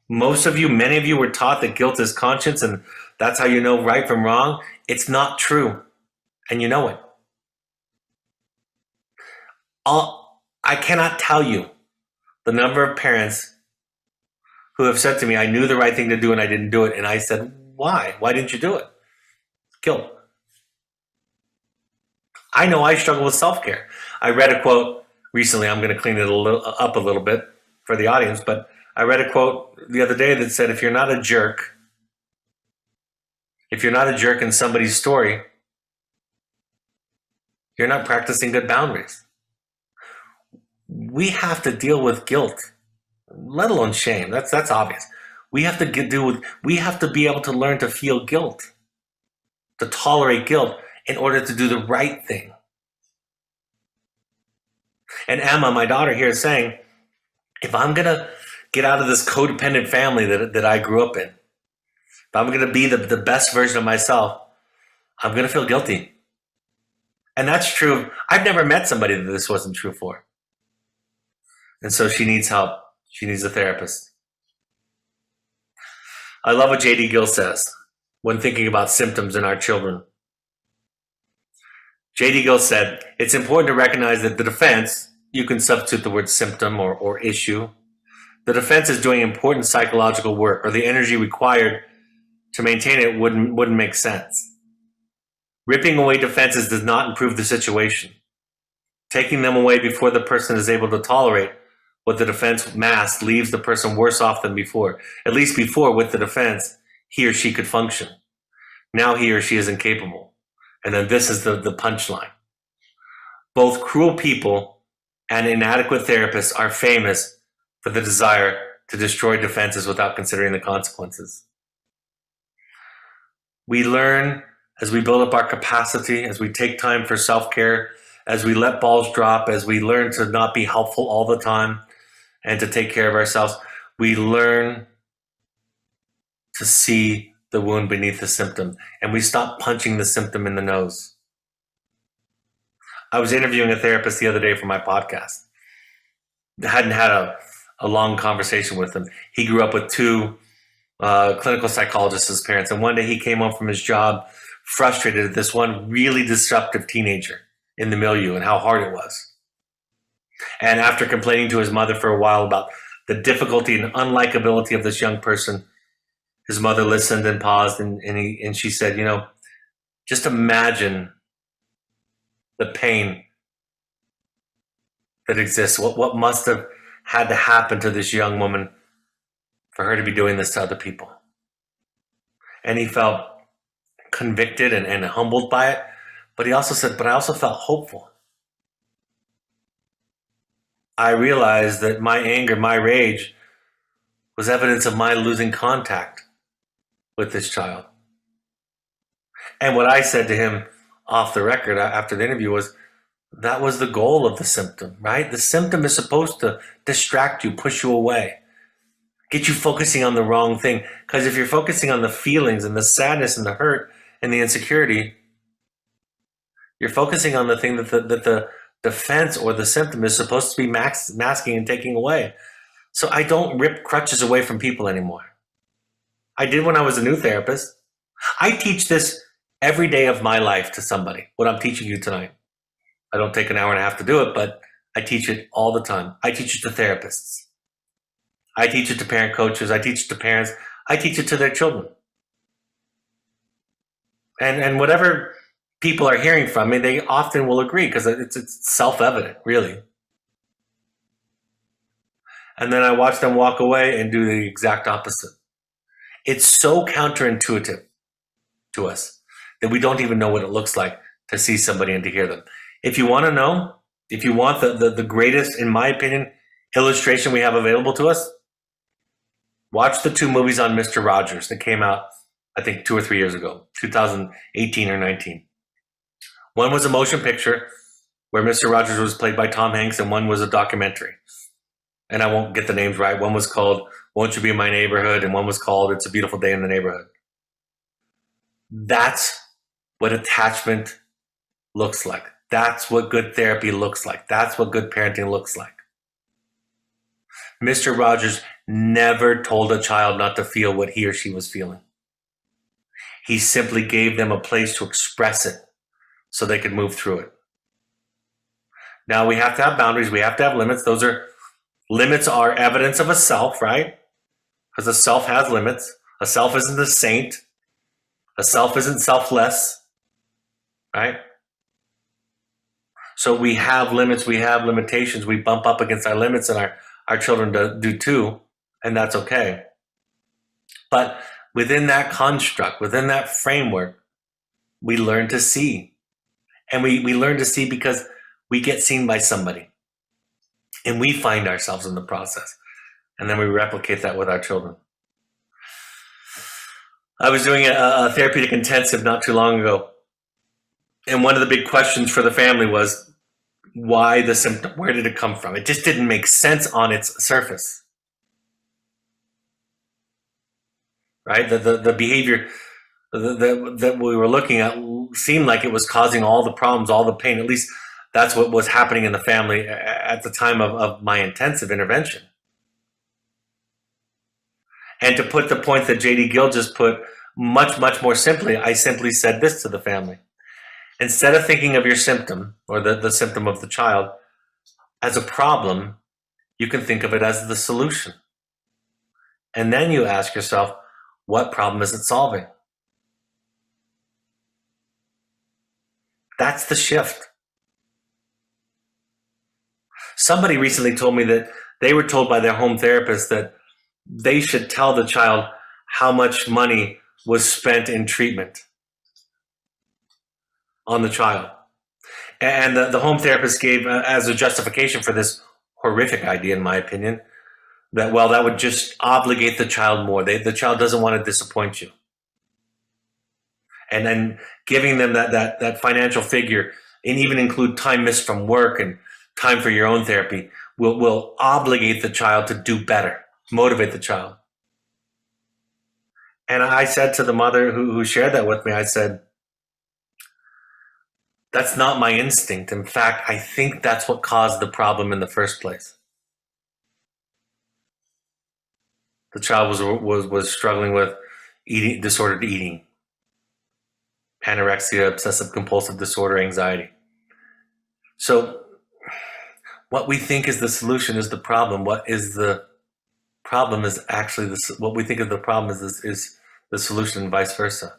many of you were taught that guilt is conscience and that's how you know right from wrong. It's not true. And you know it. I cannot tell you the number of parents who have said to me, I knew the right thing to do and I didn't do it. And I said, why? Why didn't you do it? Guilt. I know I struggle with self-care. I read a quote recently. I'm going to clean it up a little bit for the audience, but I read a quote the other day that said, if you're not a jerk in somebody's story, you're not practicing good boundaries. We have to deal with guilt, let alone shame. That's obvious. We have to be able to learn to feel guilt, to tolerate guilt in order to do the right thing. And Emma, my daughter here, is saying, if I'm going to get out of this codependent family that I grew up in, if I'm going to be the best version of myself, I'm going to feel guilty. And that's true. I've never met somebody that this wasn't true for. And so she needs help. She needs a therapist. I love what J.D. Gill says when thinking about symptoms in our children. J.D. Gill said, it's important to recognize that the defense, you can substitute the word symptom or issue, the defense is doing important psychological work, or the energy required to maintain it wouldn't make sense. Ripping away defenses does not improve the situation. Taking them away before the person is able to tolerate what the defense masked leaves the person worse off than before. At least before, with the defense, he or she could function. Now he or she is incapable. And then this is the punchline. Both cruel people and inadequate therapists are famous for the desire to destroy defenses without considering the consequences. We learn as we build up our capacity, as we take time for self-care, as we let balls drop, as we learn to not be helpful all the time and to take care of ourselves, we learn to see the wound beneath the symptom, and we stop punching the symptom in the nose. I was interviewing a therapist the other day for my podcast. I hadn't had a long conversation with him. He grew up with two clinical psychologists as parents, and one day he came home from his job frustrated at this one really disruptive teenager in the milieu and how hard it was. And after complaining to his mother for a while about the difficulty and unlikability of this young person, his mother listened and paused, and she said, just imagine the pain that exists. What must have had to happen to this young woman for her to be doing this to other people? And he felt convicted and humbled by it. But he also said, but I also felt hopeful. I realized that my anger, my rage, was evidence of my losing contact with this child. And what I said to him off the record after the interview was, That was the goal of the symptom, right? The symptom is supposed to distract you, push you away, get you focusing on the wrong thing. Because if you're focusing on the feelings and the sadness and the hurt and the insecurity, you're focusing on the thing that the defense or the symptom is supposed to be masking and taking away. So I don't rip crutches away from people anymore. I did when I was a new therapist. I teach this every day of my life to somebody, what I'm teaching you tonight. I don't take an hour and a half to do it, but I teach it all the time. I teach it to therapists. I teach it to parent coaches. I teach it to parents. I teach it to their children. And whatever people are hearing from me, they often will agree because it's self-evident, really. And then I watch them walk away and do the exact opposite. It's so counterintuitive to us that we don't even know what it looks like to see somebody and to hear them. If you want to know, if you want the greatest, in my opinion, illustration we have available to us, watch the 2 movies on Mr. Rogers that came out, I think 2 or 3 years ago, 2018 or 19. One was a motion picture where Mr. Rogers was played by Tom Hanks, and one was a documentary. And I won't get the names right. One was called Won't You Be in My Neighborhood, and one was called It's a Beautiful Day in the Neighborhood. That's what attachment looks like. That's what good therapy looks like. That's what good parenting looks like. Mr. Rogers never told a child not to feel what he or she was feeling. He simply gave them a place to express it so they could move through it. Now we have to have boundaries. We have to have limits. Limits are evidence of a self, right? Because a self has limits. A self isn't a saint. A self isn't selfless, right? So we have limits, we have limitations, we bump up against our limits, and our children do too, and that's okay. But within that construct, within that framework, we learn to see. And we learn to see because we get seen by somebody. And we find ourselves in the process. And then we replicate that with our children. I was doing a therapeutic intensive not too long ago. And one of the big questions for the family was, why the symptom? Where did it come from? It just didn't make sense on its surface. Right? The behavior that we were looking at seemed like it was causing all the problems, all the pain. At least that's what was happening in the family at the time of my intensive intervention. And to put the point that J.D. Gill just put much, much more simply, I simply said this to the family. Instead of thinking of your symptom or the symptom of the child as a problem, you can think of it as the solution. And then you ask yourself, what problem is it solving? That's the shift. Somebody recently told me that they were told by their home therapist that they should tell the child how much money was spent in treatment on the child. And the home therapist gave as a justification for this horrific idea, in my opinion, that, well, that would just obligate the child more. The child doesn't want to disappoint you. And then giving them that financial figure, and even include time missed from work and time for your own therapy, will obligate the child to do better, motivate the child. And I said to the mother who shared that with me, I said, that's not my instinct. In fact, I think that's what caused the problem in the first place. The child was struggling with disordered eating, anorexia, obsessive compulsive disorder, anxiety. So what we think is the solution is the problem. What is the problem is actually what we think of the problem is the solution, and vice versa.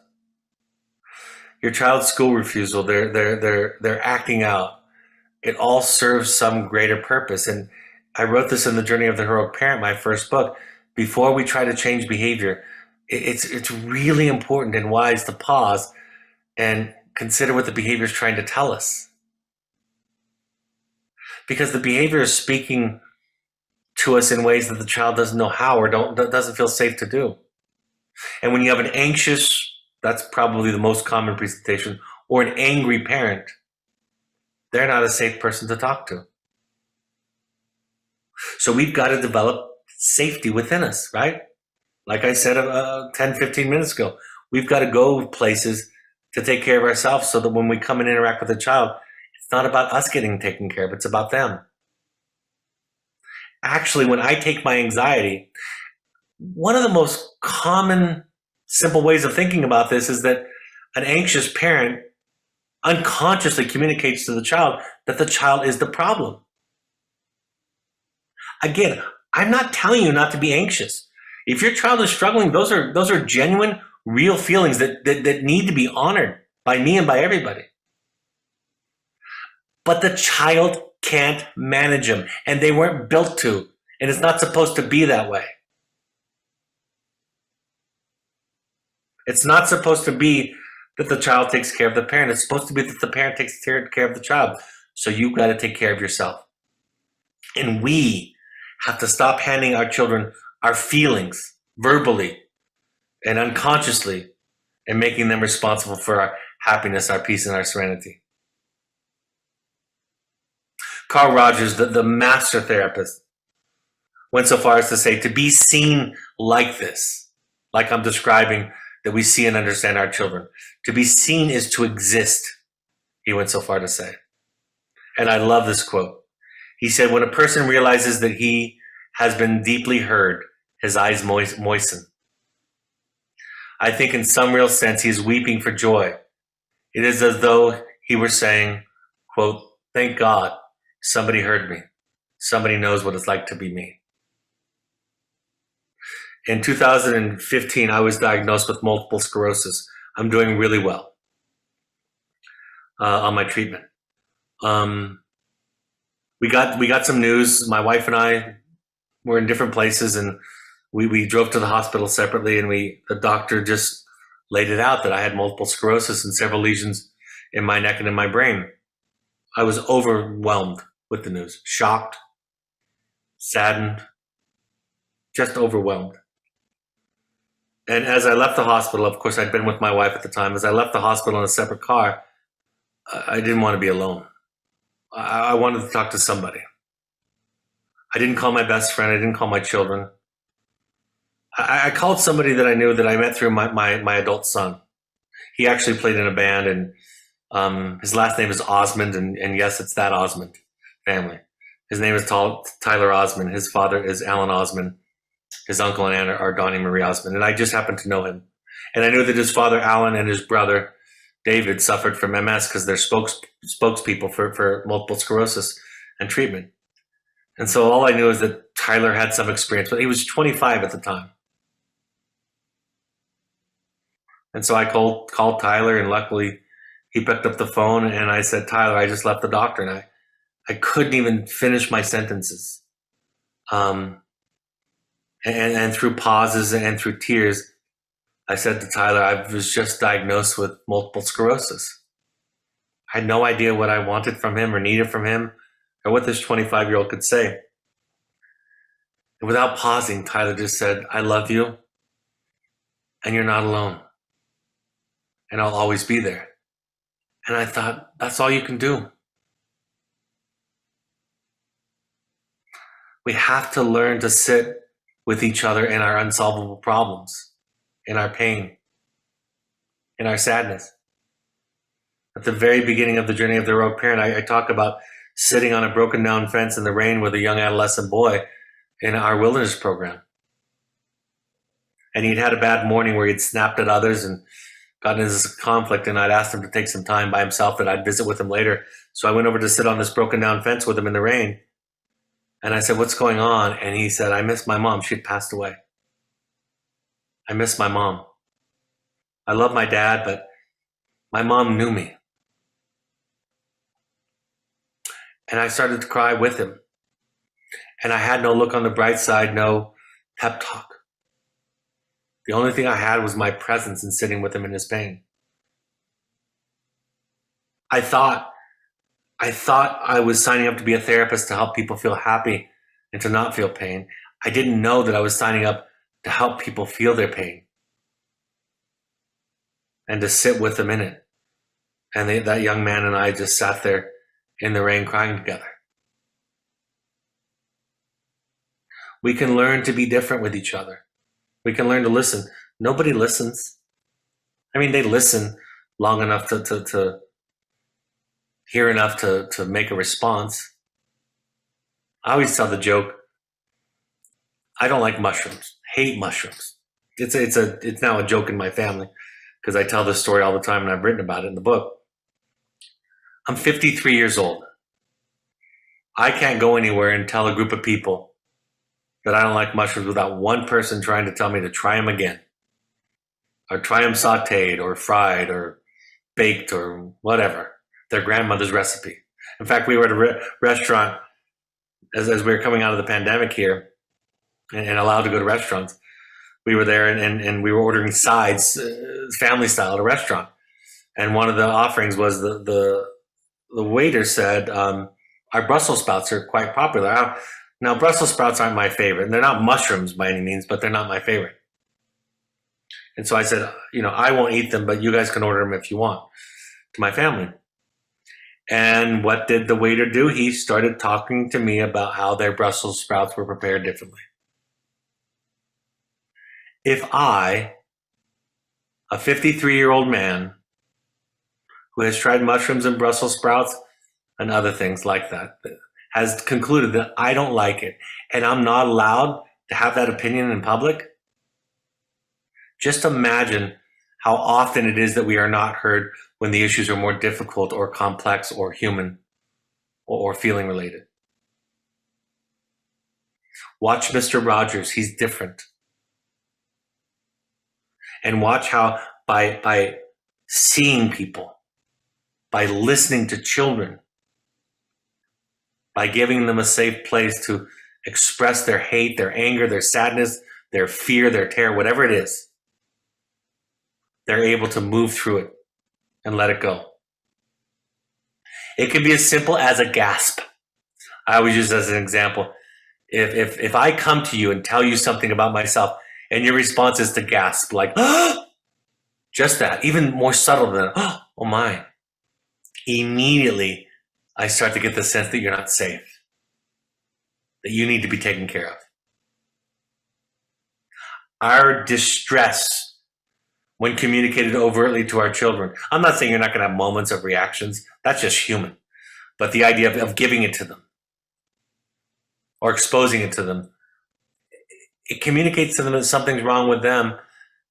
Your child's school refusal, they're acting out. It all serves some greater purpose. And I wrote this in The Journey of the Heroic Parent, my first book. Before we try to change behavior, it's really important and wise to pause and consider what the behavior is trying to tell us. Because the behavior is speaking to us in ways that the child doesn't know how or doesn't feel safe to do. And when you have an anxious, that's probably the most common presentation, or an angry parent, they're not a safe person to talk to. So we've got to develop safety within us, right? Like I said 10, 15 minutes ago, we've got to go places to take care of ourselves so that when we come and interact with a child, it's not about us getting taken care of, it's about them. Actually, when I take my anxiety, one of the most common, simple ways of thinking about this is that an anxious parent unconsciously communicates to the child that the child is the problem. Again, I'm not telling you not to be anxious. If your child is struggling, those are genuine, real feelings that need to be honored by me and by everybody. But the child can't manage them, and they weren't built to, and it's not supposed to be that way. It's not supposed to be that the child takes care of the parent. It's supposed to be that the parent takes care of the child. So you've got to take care of yourself. And we have to stop handing our children our feelings verbally and unconsciously and making them responsible for our happiness, our peace, and our serenity. Carl Rogers, the master therapist, went so far as to say, to be seen like this, like I'm describing, that we see and understand our children. To be seen is to exist, he went so far to say. And I love this quote. He said, when a person realizes that he has been deeply heard, his eyes moisten. I think in some real sense, he is weeping for joy. It is as though he were saying, quote, thank God somebody heard me. Somebody knows what it's like to be me. In 2015, I was diagnosed with multiple sclerosis. I'm doing really well on my treatment. We got some news. My wife and I were in different places, and we drove to the hospital separately, and the doctor just laid it out that I had multiple sclerosis and several lesions in my neck and in my brain. I was overwhelmed with the news, shocked, saddened, just overwhelmed. And as I left the hospital, of course, I'd been with my wife at the time. As I left the hospital in a separate car, I didn't want to be alone. I wanted to talk to somebody. I didn't call my best friend. I didn't call my children. I called somebody that I knew that I met through my adult son. He actually played in a band, and his last name is Osmond, and yes, it's that Osmond family. His name is Tyler Osmond. His father is Alan Osmond. His uncle and aunt are Donnie Marie Osmond, and I just happened to know him. And I knew that his father, Alan, and his brother, David, suffered from MS because they're spokespeople for multiple sclerosis and treatment. And so all I knew is that Tyler had some experience, but he was 25 at the time. And so I called Tyler, and luckily he picked up the phone, and I said, Tyler, I just left the doctor, and I couldn't even finish my sentences. And through pauses and through tears, I said to Tyler, I was just diagnosed with multiple sclerosis. I had no idea what I wanted from him or needed from him or what this 25-year-old could say. And without pausing, Tyler just said, I love you, and you're not alone, and I'll always be there. And I thought, that's all you can do. We have to learn to sit with each other in our unsolvable problems, in our pain, in our sadness. At the very beginning of the journey of the heroic parent, I talk about sitting on a broken down fence in the rain with a young adolescent boy in our wilderness program. And he'd had a bad morning where he'd snapped at others and gotten into this conflict, and I'd asked him to take some time by himself that I'd visit with him later. So I went over to sit on this broken down fence with him in the rain. And I said, what's going on? And he said, I miss my mom. She had passed away. I miss my mom. I love my dad, but my mom knew me. And I started to cry with him. And I had no look on the bright side, no pep talk. The only thing I had was my presence and sitting with him in his pain. I thought I was signing up to be a therapist to help people feel happy and to not feel pain. I didn't know that I was signing up to help people feel their pain and to sit with them in it. And that young man and I just sat there in the rain crying together. We can learn to be different with each other. We can learn to listen. Nobody listens. I mean, they listen long enough to hear enough to make a response. I always tell the joke, I don't like mushrooms, hate mushrooms. It's now a joke in my family because I tell this story all the time and I've written about it in the book. I'm 53 years old. I can't go anywhere and tell a group of people that I don't like mushrooms without one person trying to tell me to try them again, or try them sauteed or fried or baked or whatever, their grandmother's recipe. In fact, we were at a restaurant as we were coming out of the pandemic here and allowed to go to restaurants. We were there and we were ordering sides, family style at a restaurant. And one of the offerings was the waiter said, our Brussels sprouts are quite popular. Now, Brussels sprouts aren't my favorite. And they're not mushrooms by any means, but they're not my favorite. And so I said, I won't eat them, but you guys can order them if you want, to my family. And what did the waiter do? He started talking to me about how their Brussels sprouts were prepared differently. If I, a 53-year-old man who has tried mushrooms and Brussels sprouts and other things like that, has concluded that I don't like it and I'm not allowed to have that opinion in public, just imagine how often it is that we are not heard when the issues are more difficult or complex or human or feeling related. Watch Mr. Rogers, he's different. And watch how by seeing people, by listening to children, by giving them a safe place to express their hate, their anger, their sadness, their fear, their terror, whatever it is, they're able to move through it and let it go. It can be as simple as a gasp. I always use it as an example. If I come to you and tell you something about myself and your response is to gasp, like, just that, even more subtle than, oh my. Immediately, I start to get the sense that you're not safe, that you need to be taken care of. Our distress, when communicated overtly to our children, I'm not saying you're not going to have moments of reactions. That's just human. But the idea of giving it to them or exposing it to them, it communicates to them that something's wrong with them,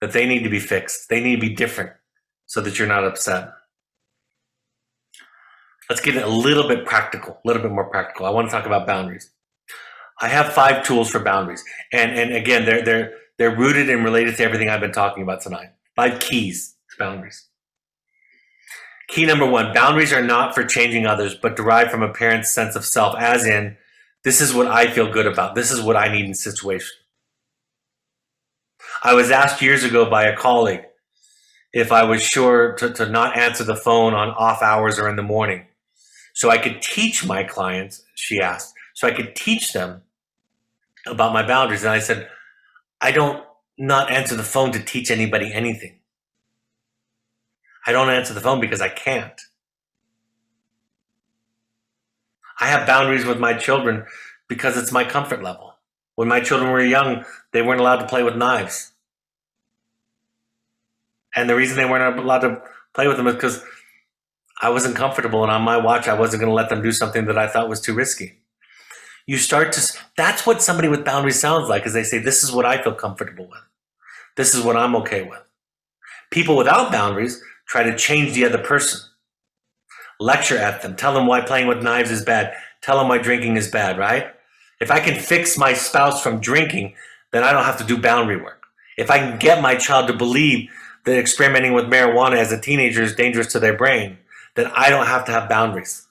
that they need to be fixed. They need to be different so that you're not upset. Let's get it a little bit practical, a little bit more practical. I want to talk about boundaries. I have 5 tools for boundaries. And again, they're rooted and related to everything I've been talking about tonight. 5 keys to boundaries. Key number 1, boundaries are not for changing others, but derived from a parent's sense of self, as in, this is what I feel good about. This is what I need in situation. I was asked years ago by a colleague if I was sure to not answer the phone on off hours or in the morning. So I could teach my clients, she asked, so I could teach them about my boundaries. And I said, I don't not answer the phone to teach anybody anything. I don't answer the phone because I can't. I have boundaries with my children because it's my comfort level. When my children were young, they weren't allowed to play with knives. And the reason they weren't allowed to play with them is because I wasn't comfortable, and on my watch, I wasn't going to let them do something that I thought was too risky. That's what somebody with boundaries sounds like, is they say, this is what I feel comfortable with. This is what I'm okay with. People without boundaries try to change the other person. Lecture at them. Tell them why playing with knives is bad. Tell them why drinking is bad, right? If I can fix my spouse from drinking, then I don't have to do boundary work. If I can get my child to believe that experimenting with marijuana as a teenager is dangerous to their brain, then I don't have to have boundaries.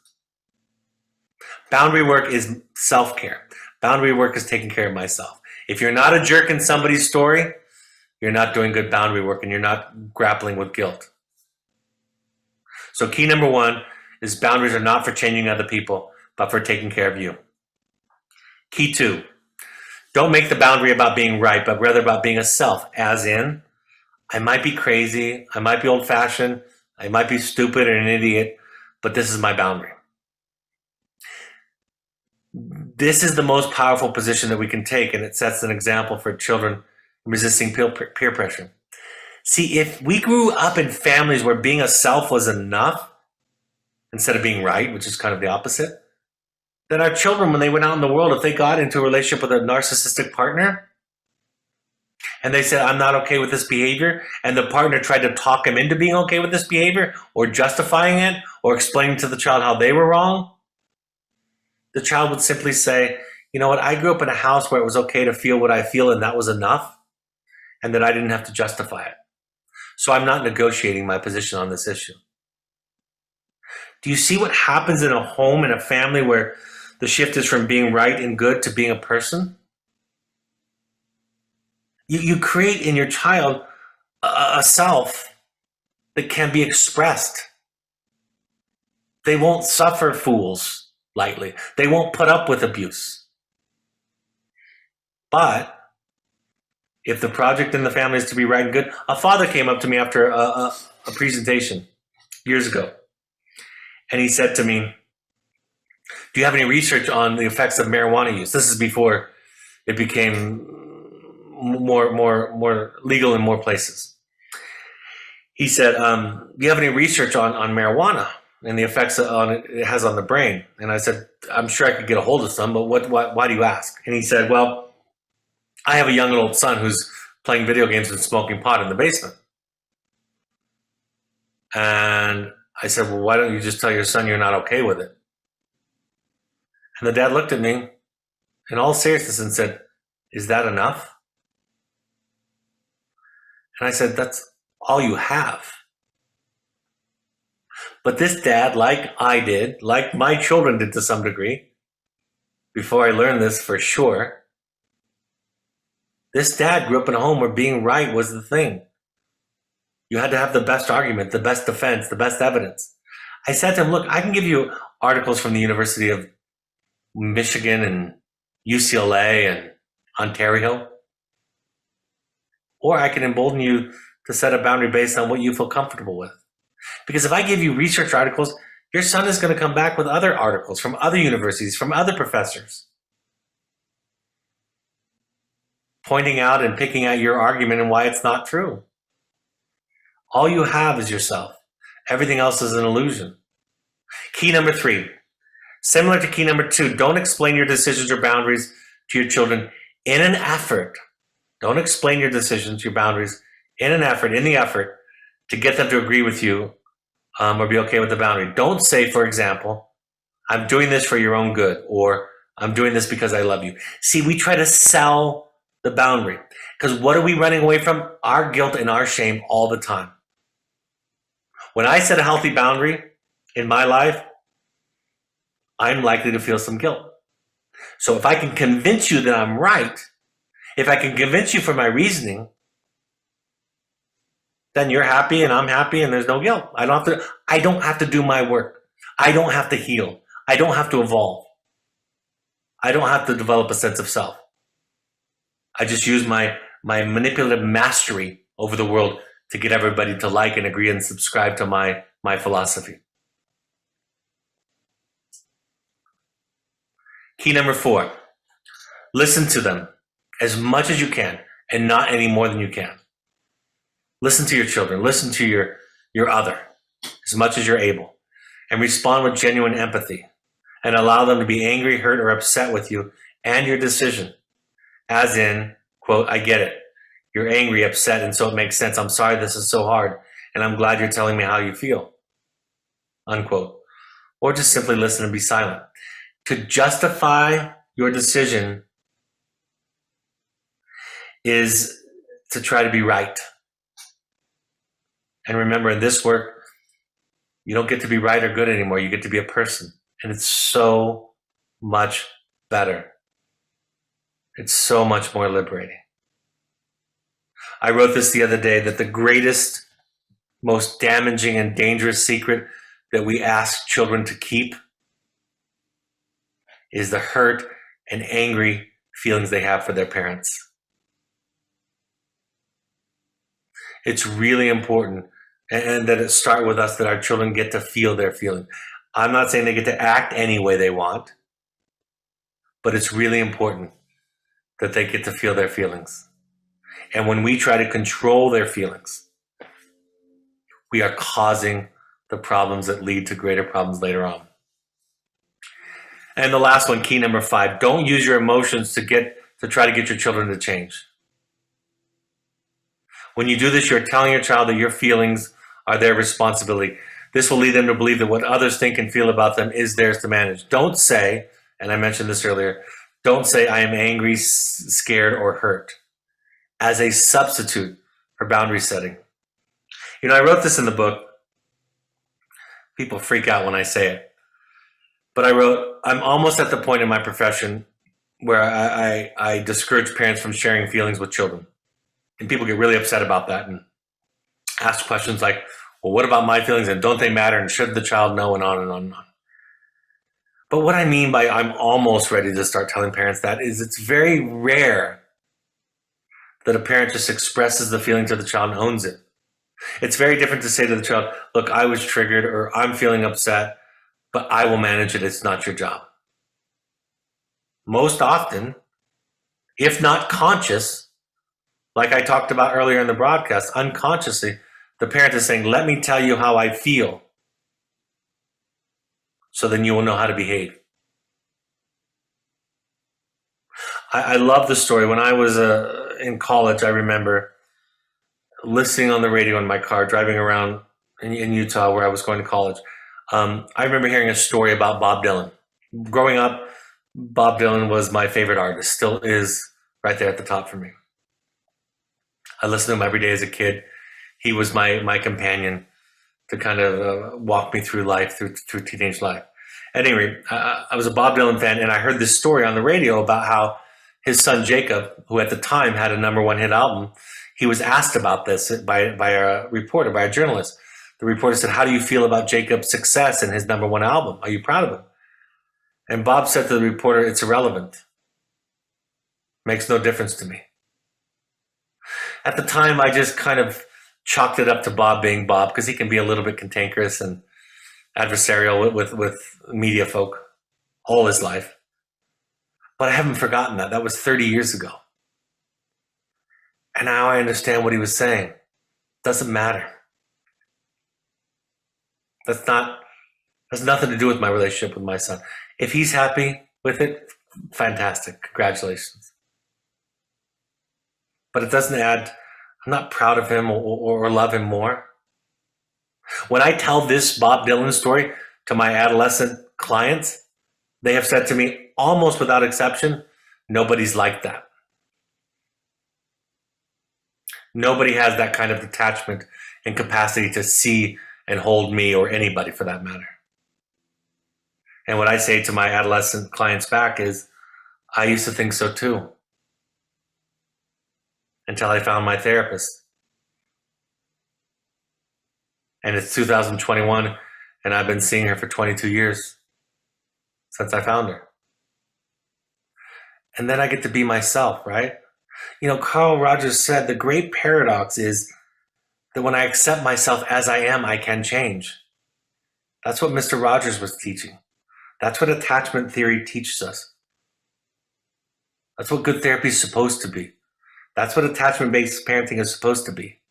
Boundary work is self-care. Boundary work is taking care of myself. If you're not a jerk in somebody's story, you're not doing good boundary work and you're not grappling with guilt. So key number 1 is boundaries are not for changing other people, but for taking care of you. Key 2, don't make the boundary about being right, but rather about being a self, as in, I might be crazy, I might be old-fashioned, I might be stupid or an idiot, but this is my boundary. This is the most powerful position that we can take, and it sets an example for children resisting peer pressure. See, if we grew up in families where being a self was enough instead of being right, which is kind of the opposite, then our children, when they went out in the world, if they got into a relationship with a narcissistic partner and they said, I'm not okay with this behavior, and the partner tried to talk him into being okay with this behavior or justifying it or explaining to the child how they were wrong, the child would simply say, you know what, I grew up in a house where it was okay to feel what I feel and that was enough, and that I didn't have to justify it. So I'm not negotiating my position on this issue. Do you see what happens in a home, in a family, where the shift is from being right and good to being a person? You create in your child a self that can be expressed. They won't suffer fools lightly. They won't put up with abuse. But if the project in the family is to be right and good, a father came up to me after a presentation years ago, and he said to me, do you have any research on the effects of marijuana use? This is before it became more legal in more places. He said, do you have any research on marijuana and the effects it has on the brain? And I said, I'm sure I could get a hold of some, but why do you ask? And he said, well, I have a young adult son who's playing video games and smoking pot in the basement. And I said, well, why don't you just tell your son you're not okay with it? And the dad looked at me in all seriousness and said, is that enough? And I said, that's all you have. But this dad, like I did, like my children did to some degree, before I learned this for sure, this dad grew up in a home where being right was the thing. You had to have the best argument, the best defense, the best evidence. I said to him, look, I can give you articles from the University of Michigan and UCLA and Ontario, or I can embolden you to set a boundary based on what you feel comfortable with. Because if I give you research articles, your son is going to come back with other articles from other universities, from other professors, pointing out and picking out your argument and why it's not true. All you have is yourself. Everything else is an illusion. Key number 3, similar to key number 2, don't explain your decisions or boundaries to your children in an effort. Don't explain your decisions, your boundaries in the effort to get them to agree with you or be okay with the boundary. Don't say, for example, I'm doing this for your own good, or I'm doing this because I love you. See, we try to sell the boundary, because what are we running away from? Our guilt and our shame all the time. When I set a healthy boundary in my life, I'm likely to feel some guilt. So if I can convince you that I'm right, if I can convince you for my reasoning, then you're happy and I'm happy and there's no guilt. I don't have to do my work. I don't have to heal. I don't have to evolve. I don't have to develop a sense of self. I just use my manipulative mastery over the world to get everybody to like and agree and subscribe to my philosophy. Key number 4, listen to them as much as you can and not any more than you can. Listen to your children, listen to your other as much as you're able, and respond with genuine empathy and allow them to be angry, hurt, or upset with you and your decision. As in, quote, I get it. You're angry, upset, and so it makes sense. I'm sorry this is so hard, and I'm glad you're telling me how you feel, unquote. Or just simply listen and be silent. To justify your decision is to try to be right. And remember, in this work, you don't get to be right or good anymore. You get to be a person. And it's so much better. It's so much more liberating. I wrote this the other day, that the greatest, most damaging and dangerous secret that we ask children to keep is the hurt and angry feelings they have for their parents. It's really important, and that it start with us, that our children get to feel their feeling. I'm not saying they get to act any way they want, but it's really important that they get to feel their feelings. And when we try to control their feelings, we are causing the problems that lead to greater problems later on. And the last one, key number 5, don't use your emotions to try to get your children to change. When you do this, you're telling your child that your feelings are their responsibility. This will lead them to believe that what others think and feel about them is theirs to manage. Don't say, and I mentioned this earlier, don't say I am angry, scared, or hurt as a substitute for boundary setting. I wrote this in the book. People freak out when I say it. But I wrote, I'm almost at the point in my profession where I discourage parents from sharing feelings with children. And people get really upset about that and ask questions like, well, what about my feelings? And don't they matter? And should the child know? And on and on and on. But what I mean by I'm almost ready to start telling parents that is it's very rare that a parent just expresses the feeling to the child and owns it. It's very different to say to the child, look, I was triggered or I'm feeling upset, but I will manage it. It's not your job. Most often, if not conscious, like I talked about earlier in the broadcast, unconsciously, the parent is saying, let me tell you how I feel, so then you will know how to behave. I love the story. When I was in college, I remember listening on the radio in my car, driving around in Utah where I was going to college. I remember hearing a story about Bob Dylan. Growing up, Bob Dylan was my favorite artist, still is right there at the top for me. I listened to him every day as a kid. He was my companion to kind of walk me through life, through teenage life. Anyway, I was a Bob Dylan fan, and I heard this story on the radio about how his son Jacob, who at the time had a #1 hit album, he was asked about this by a reporter, by a journalist. The reporter said, how do you feel about Jacob's success and his #1 album? Are you proud of him? And Bob said to the reporter, it's irrelevant. Makes no difference to me. At the time, I just kind of chalked it up to Bob being Bob because he can be a little bit cantankerous and adversarial with media folk all his life. But I haven't forgotten that. That was 30 years ago. And now I understand what he was saying. Doesn't matter. Has nothing to do with my relationship with my son. If he's happy with it, fantastic. Congratulations. But it doesn't add, I'm not proud of him or love him more. When I tell this Bob Dylan story to my adolescent clients, they have said to me, almost without exception, nobody's like that. Nobody has that kind of detachment and capacity to see and hold me or anybody for that matter. And what I say to my adolescent clients back is, I used to think so too. Until I found my therapist. And it's 2021, and I've been seeing her for 22 years since I found her. And then I get to be myself, right? Carl Rogers said the great paradox is that when I accept myself as I am, I can change. That's what Mr. Rogers was teaching. That's what attachment theory teaches us. That's what good therapy is supposed to be. That's what attachment-based parenting is supposed to be.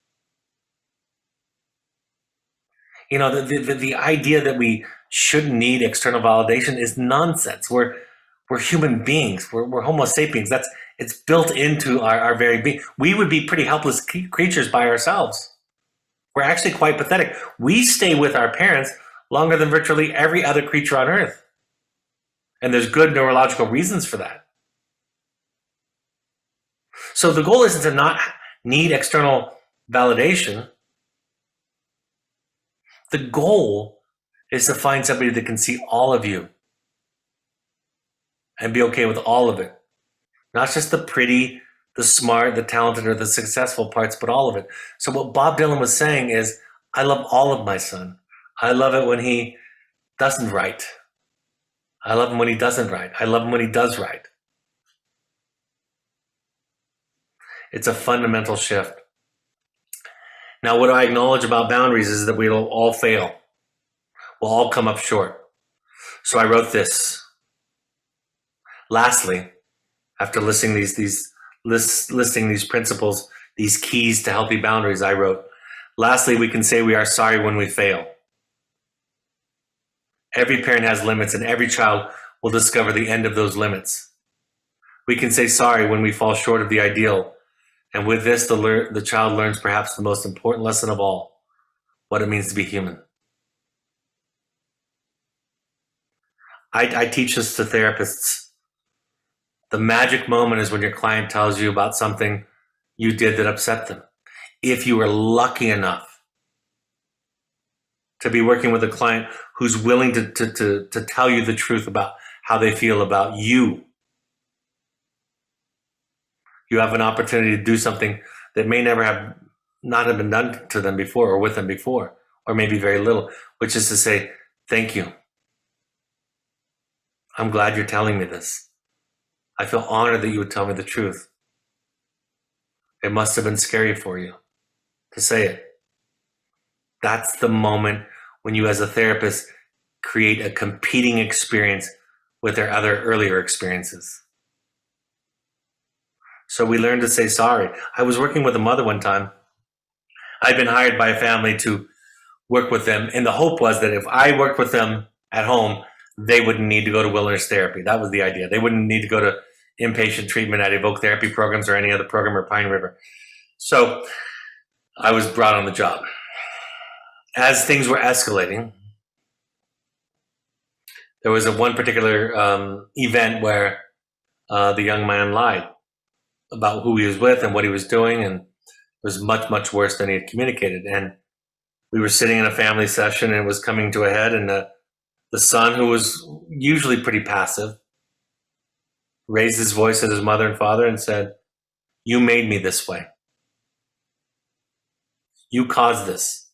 The idea that we shouldn't need external validation is nonsense. We're human beings. We're Homo sapiens. It's built into our very being. We would be pretty helpless creatures by ourselves. We're actually quite pathetic. We stay with our parents longer than virtually every other creature on earth. And there's good neurological reasons for that. So the goal isn't to not need external validation. The goal is to find somebody that can see all of you and be okay with all of it. Not just the pretty, the smart, the talented, or the successful parts, but all of it. So what Bob Dylan was saying is, I love all of my son. I love it when he doesn't write. I love him when he doesn't write. I love him when he does write. It's a fundamental shift. Now, what I acknowledge about boundaries is that we'll all fail. We'll all come up short. So I wrote this. Lastly, after listing listing these principles, these keys to healthy boundaries, I wrote, lastly, we can say we are sorry when we fail. Every parent has limits, and every child will discover the end of those limits. We can say sorry when we fall short of the ideal, and with this, the child learns perhaps the most important lesson of all, what it means to be human. I teach this to therapists. The magic moment is when your client tells you about something you did that upset them. If you were lucky enough to be working with a client who's willing to tell you the truth about how they feel about you, you have an opportunity to do something that may not have been done to them before or with them before, or maybe very little, which is to say, thank you. I'm glad you're telling me this. I feel honored that you would tell me the truth. It must have been scary for you to say it. That's the moment when you, as a therapist, create a competing experience with their other earlier experiences. So we learn to say sorry. I was working with a mother one time. I'd been hired by a family to work with them, and the hope was that if I worked with them at home, they wouldn't need to go to wilderness therapy. That was the idea. They wouldn't need to go to inpatient treatment at Evoke Therapy programs or any other program or Pine River. So I was brought on the job. As things were escalating, there was one particular event where the young man lied about who he was with and what he was doing, and it was much, much worse than he had communicated. And we were sitting in a family session, and it was coming to a head, and the son, who was usually pretty passive, raised his voice at his mother and father and said, "You made me this way. You caused this.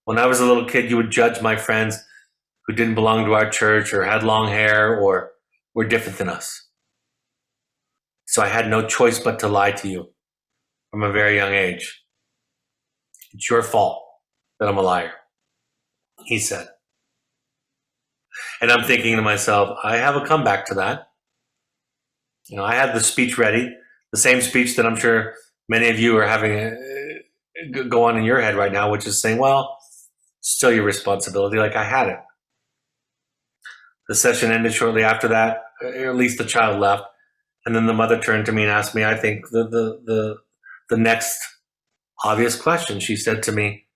When I was a little kid, you would judge my friends who didn't belong to our church or had long hair or were different than us. So I had no choice but to lie to you from a very young age. It's your fault that I'm a liar," he said. And I'm thinking to myself, I have a comeback to that. I had the speech ready, the same speech that I'm sure many of you are having go on in your head right now, which is saying, well, still your responsibility. Like, I had it. The session ended shortly after that, or at least the child left. And then the mother turned to me and asked me, I think, the next obvious question. She said to me,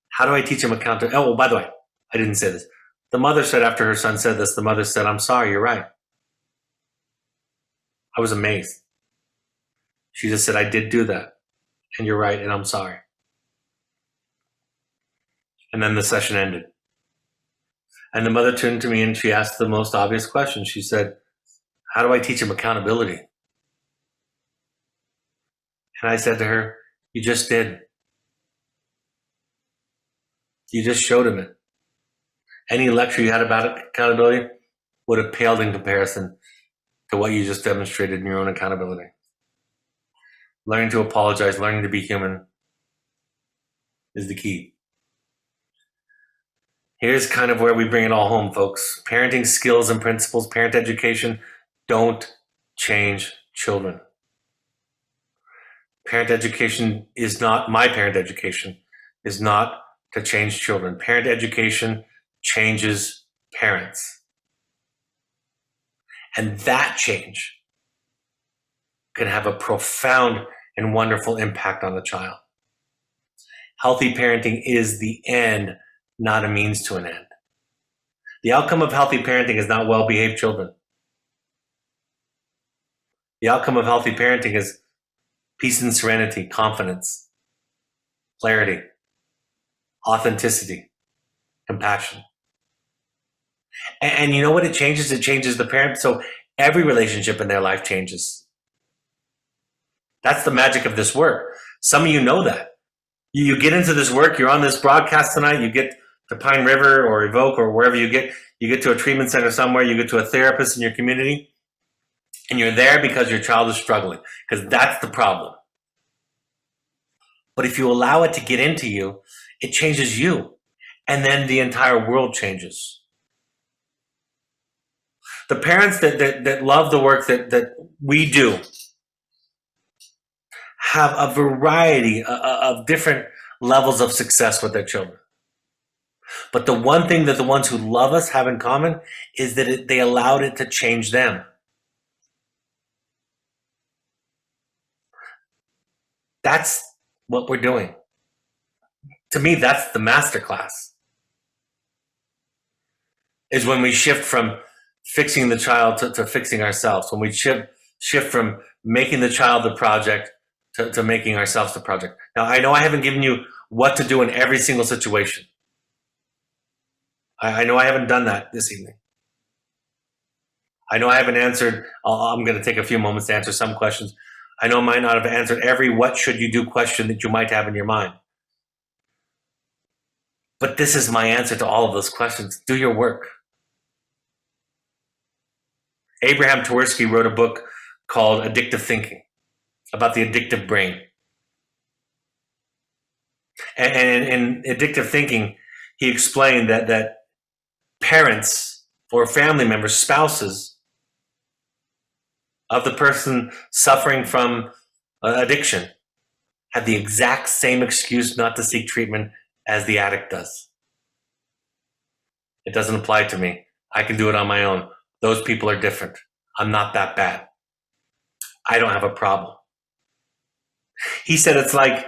how do I teach him accountability? Oh, well, by the way, I didn't say this. The mother said, after her son said this, the mother said, "I'm sorry, you're right." I was amazed. She just said, "I did do that, and you're right, and I'm sorry." And then the session ended. And the mother turned to me and she asked the most obvious question. She said, how do I teach him accountability? And I said to her, you just did. You just showed him it. Any lecture you had about accountability would have paled in comparison to what you just demonstrated in your own accountability. Learning to apologize, learning to be human is the key. Here's kind of where we bring it all home, folks. Parenting skills and principles, parent education, don't change children. Parent education is not, my parent education is not to change children. Parent education changes parents. And that change can have a profound and wonderful impact on the child. Healthy parenting is the end, not a means to an end. The outcome of healthy parenting is not well-behaved children. The outcome of healthy parenting is peace and serenity, confidence, clarity, authenticity, compassion. And you know what it changes? It changes the parent. So every relationship in their life changes. That's the magic of this work. Some of you know that. You get into this work, you're on this broadcast tonight, you get to Pine River or Evoke or wherever you get to a treatment center somewhere, you get to a therapist in your community, and you're there because your child is struggling, because that's the problem. But if you allow it to get into you, it changes you, and then the entire world changes. The parents that love the work that we do have a variety of different levels of success with their children. But the one thing that the ones who love us have in common is that they allowed it to change them. That's what we're doing. To me, that's the masterclass. Is when we shift from fixing the child to fixing ourselves. When we shift from making the child the project to making ourselves the project. Now, I know I haven't given you what to do in every single situation. I know I haven't done that this evening. I know I haven't answered, I'm going to take a few moments to answer some questions. I know I might not have answered every what should you do question that you might have in your mind. But this is my answer to all of those questions. Do your work. Abraham Tversky wrote a book called Addictive Thinking, about the addictive brain. And in Addictive Thinking, he explained that parents or family members, spouses of the person suffering from addiction have the exact same excuse not to seek treatment as the addict does. It doesn't apply to me. I can do it on my own. Those people are different. I'm not that bad. I don't have a problem. He said it's like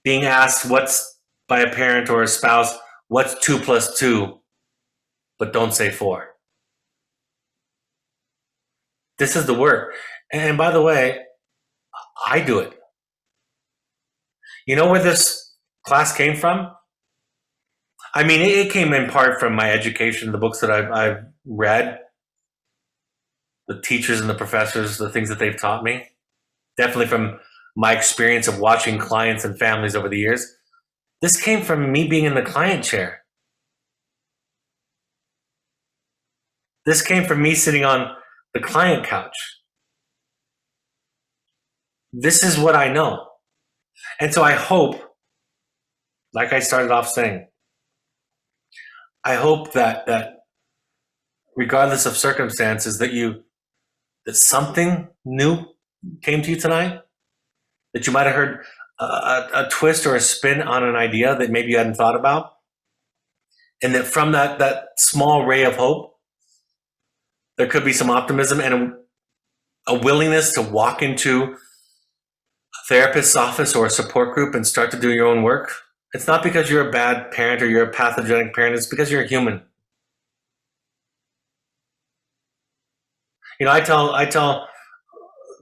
being asked what's by a parent or a spouse, what's 2 + 2, but don't say 4. This is the work. And by the way, I do it. You know where this class came from? I mean, it came in part from my education, the books that I've read, the teachers and the professors, the things that they've taught me. Definitely from my experience of watching clients and families over the years. This came from me being in the client chair. This came from me sitting on the client couch. This is what I know. And so I hope, like I started off saying, I hope that regardless of circumstances, that something new came to you tonight, that you might have heard a twist or a spin on an idea that maybe you hadn't thought about, and that from that small ray of hope, there could be some optimism and a willingness to walk into a therapist's office or a support group and start to do your own work. It's not because you're a bad parent or you're a pathogenic parent. It's because you're a human. You know, I tell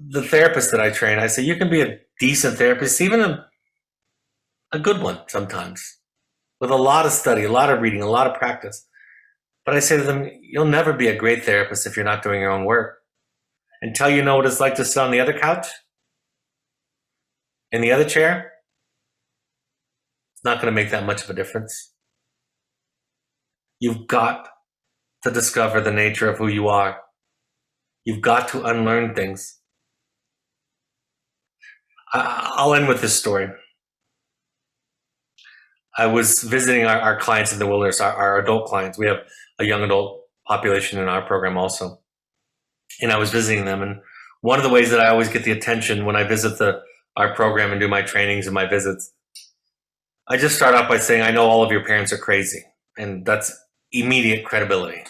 the therapist that I train, I say, you can be a decent therapist, even a good one sometimes, with a lot of study, a lot of reading, a lot of practice. But I say to them, you'll never be a great therapist if you're not doing your own work. Until you know what it's like to sit on the other couch, in the other chair, it's not going to make that much of a difference. You've got to discover the nature of who you are. You've got to unlearn things. I'll end with this story. I was visiting our clients in the wilderness, our adult clients. We have a young adult population in our program also. And I was visiting them. And one of the ways that I always get the attention when I visit our program and do my trainings and my visits, I just start off by saying, I know all of your parents are crazy. And that's immediate credibility.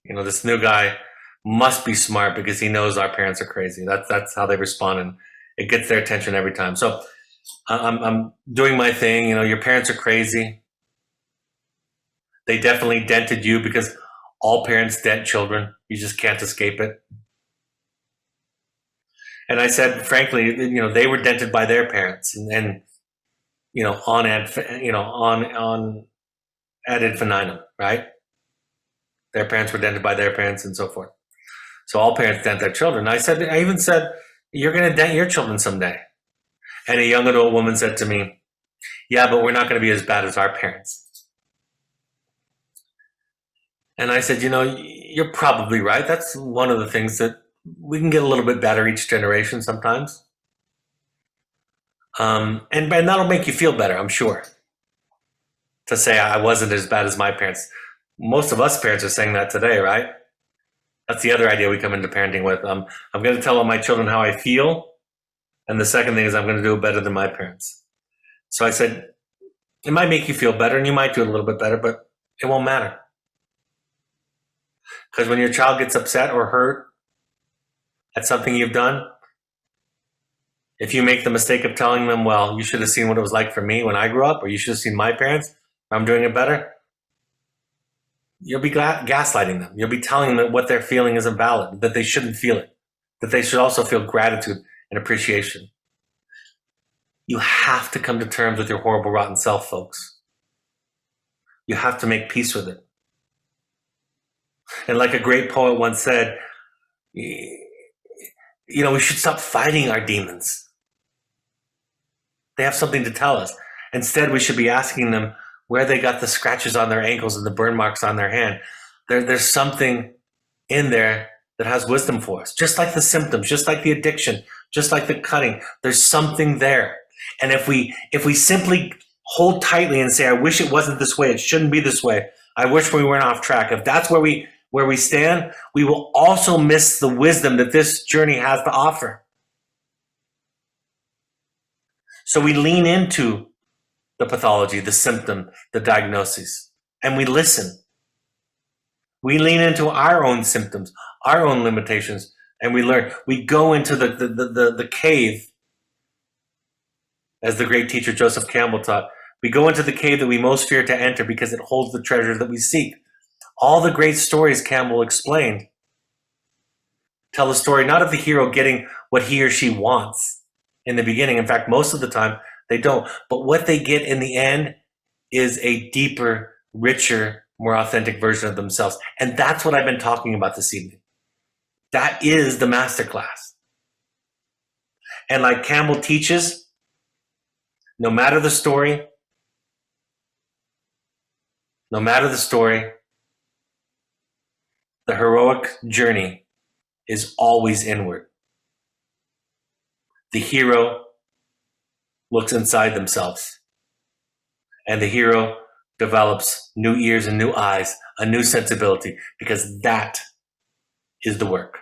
You know, this new guy must be smart because he knows our parents are crazy. That's how they respond, and it gets their attention every time. So I'm doing my thing. You know, your parents are crazy. They definitely dented you because all parents dent children. You just can't escape it. And I said, frankly, you know, they were dented by their parents, and you know, on ad infinitum, right? Their parents were dented by their parents, and so forth. So all parents dent their children. I even said, you're going to dent your children someday. And a young adult woman said to me, yeah, but we're not going to be as bad as our parents. And I said, you know, you're probably right. That's one of the things that we can get a little bit better each generation sometimes. And that'll make you feel better, I'm sure, to say I wasn't as bad as my parents. Most of us parents are saying that today, right? That's the other idea we come into parenting with. I'm going to tell all my children how I feel. And the second thing is I'm going to do it better than my parents. So I said, it might make you feel better and you might do it a little bit better, but it won't matter. Because when your child gets upset or hurt at something you've done, if you make the mistake of telling them, well, you should have seen what it was like for me when I grew up, or you should have seen my parents, I'm doing it better, you'll be gaslighting them. You'll be telling them that what they're feeling isn't valid, that they shouldn't feel it, that they should also feel gratitude and appreciation. You have to come to terms with your horrible, rotten self, folks. You have to make peace with it. And like a great poet once said, we should stop fighting our demons. They have something to tell us. Instead, we should be asking them where they got the scratches on their ankles and the burn marks on their hand. There's something in there that has wisdom for us. Just like the symptoms, just like the addiction, just like the cutting, there's something there. And if we simply hold tightly and say, I wish it wasn't this way, it shouldn't be this way, I wish we weren't off track, if that's where we stand, we will also miss the wisdom that this journey has to offer. So we lean into the pathology, the symptom, the diagnosis, and we listen. We lean into our own symptoms, our own limitations, and we learn. We go into the cave, as the great teacher Joseph Campbell taught. We go into the cave that we most fear to enter because it holds the treasure that we seek. All the great stories Campbell explained tell the story not of the hero getting what he or she wants in the beginning. In fact, most of the time they don't. But what they get in the end is a deeper, richer, more authentic version of themselves. And that's what I've been talking about this evening. That is the masterclass. And like Campbell teaches, no matter the story, the heroic journey is always inward. The hero looks inside themselves, and the hero develops new ears and new eyes, a new sensibility, because that is the work.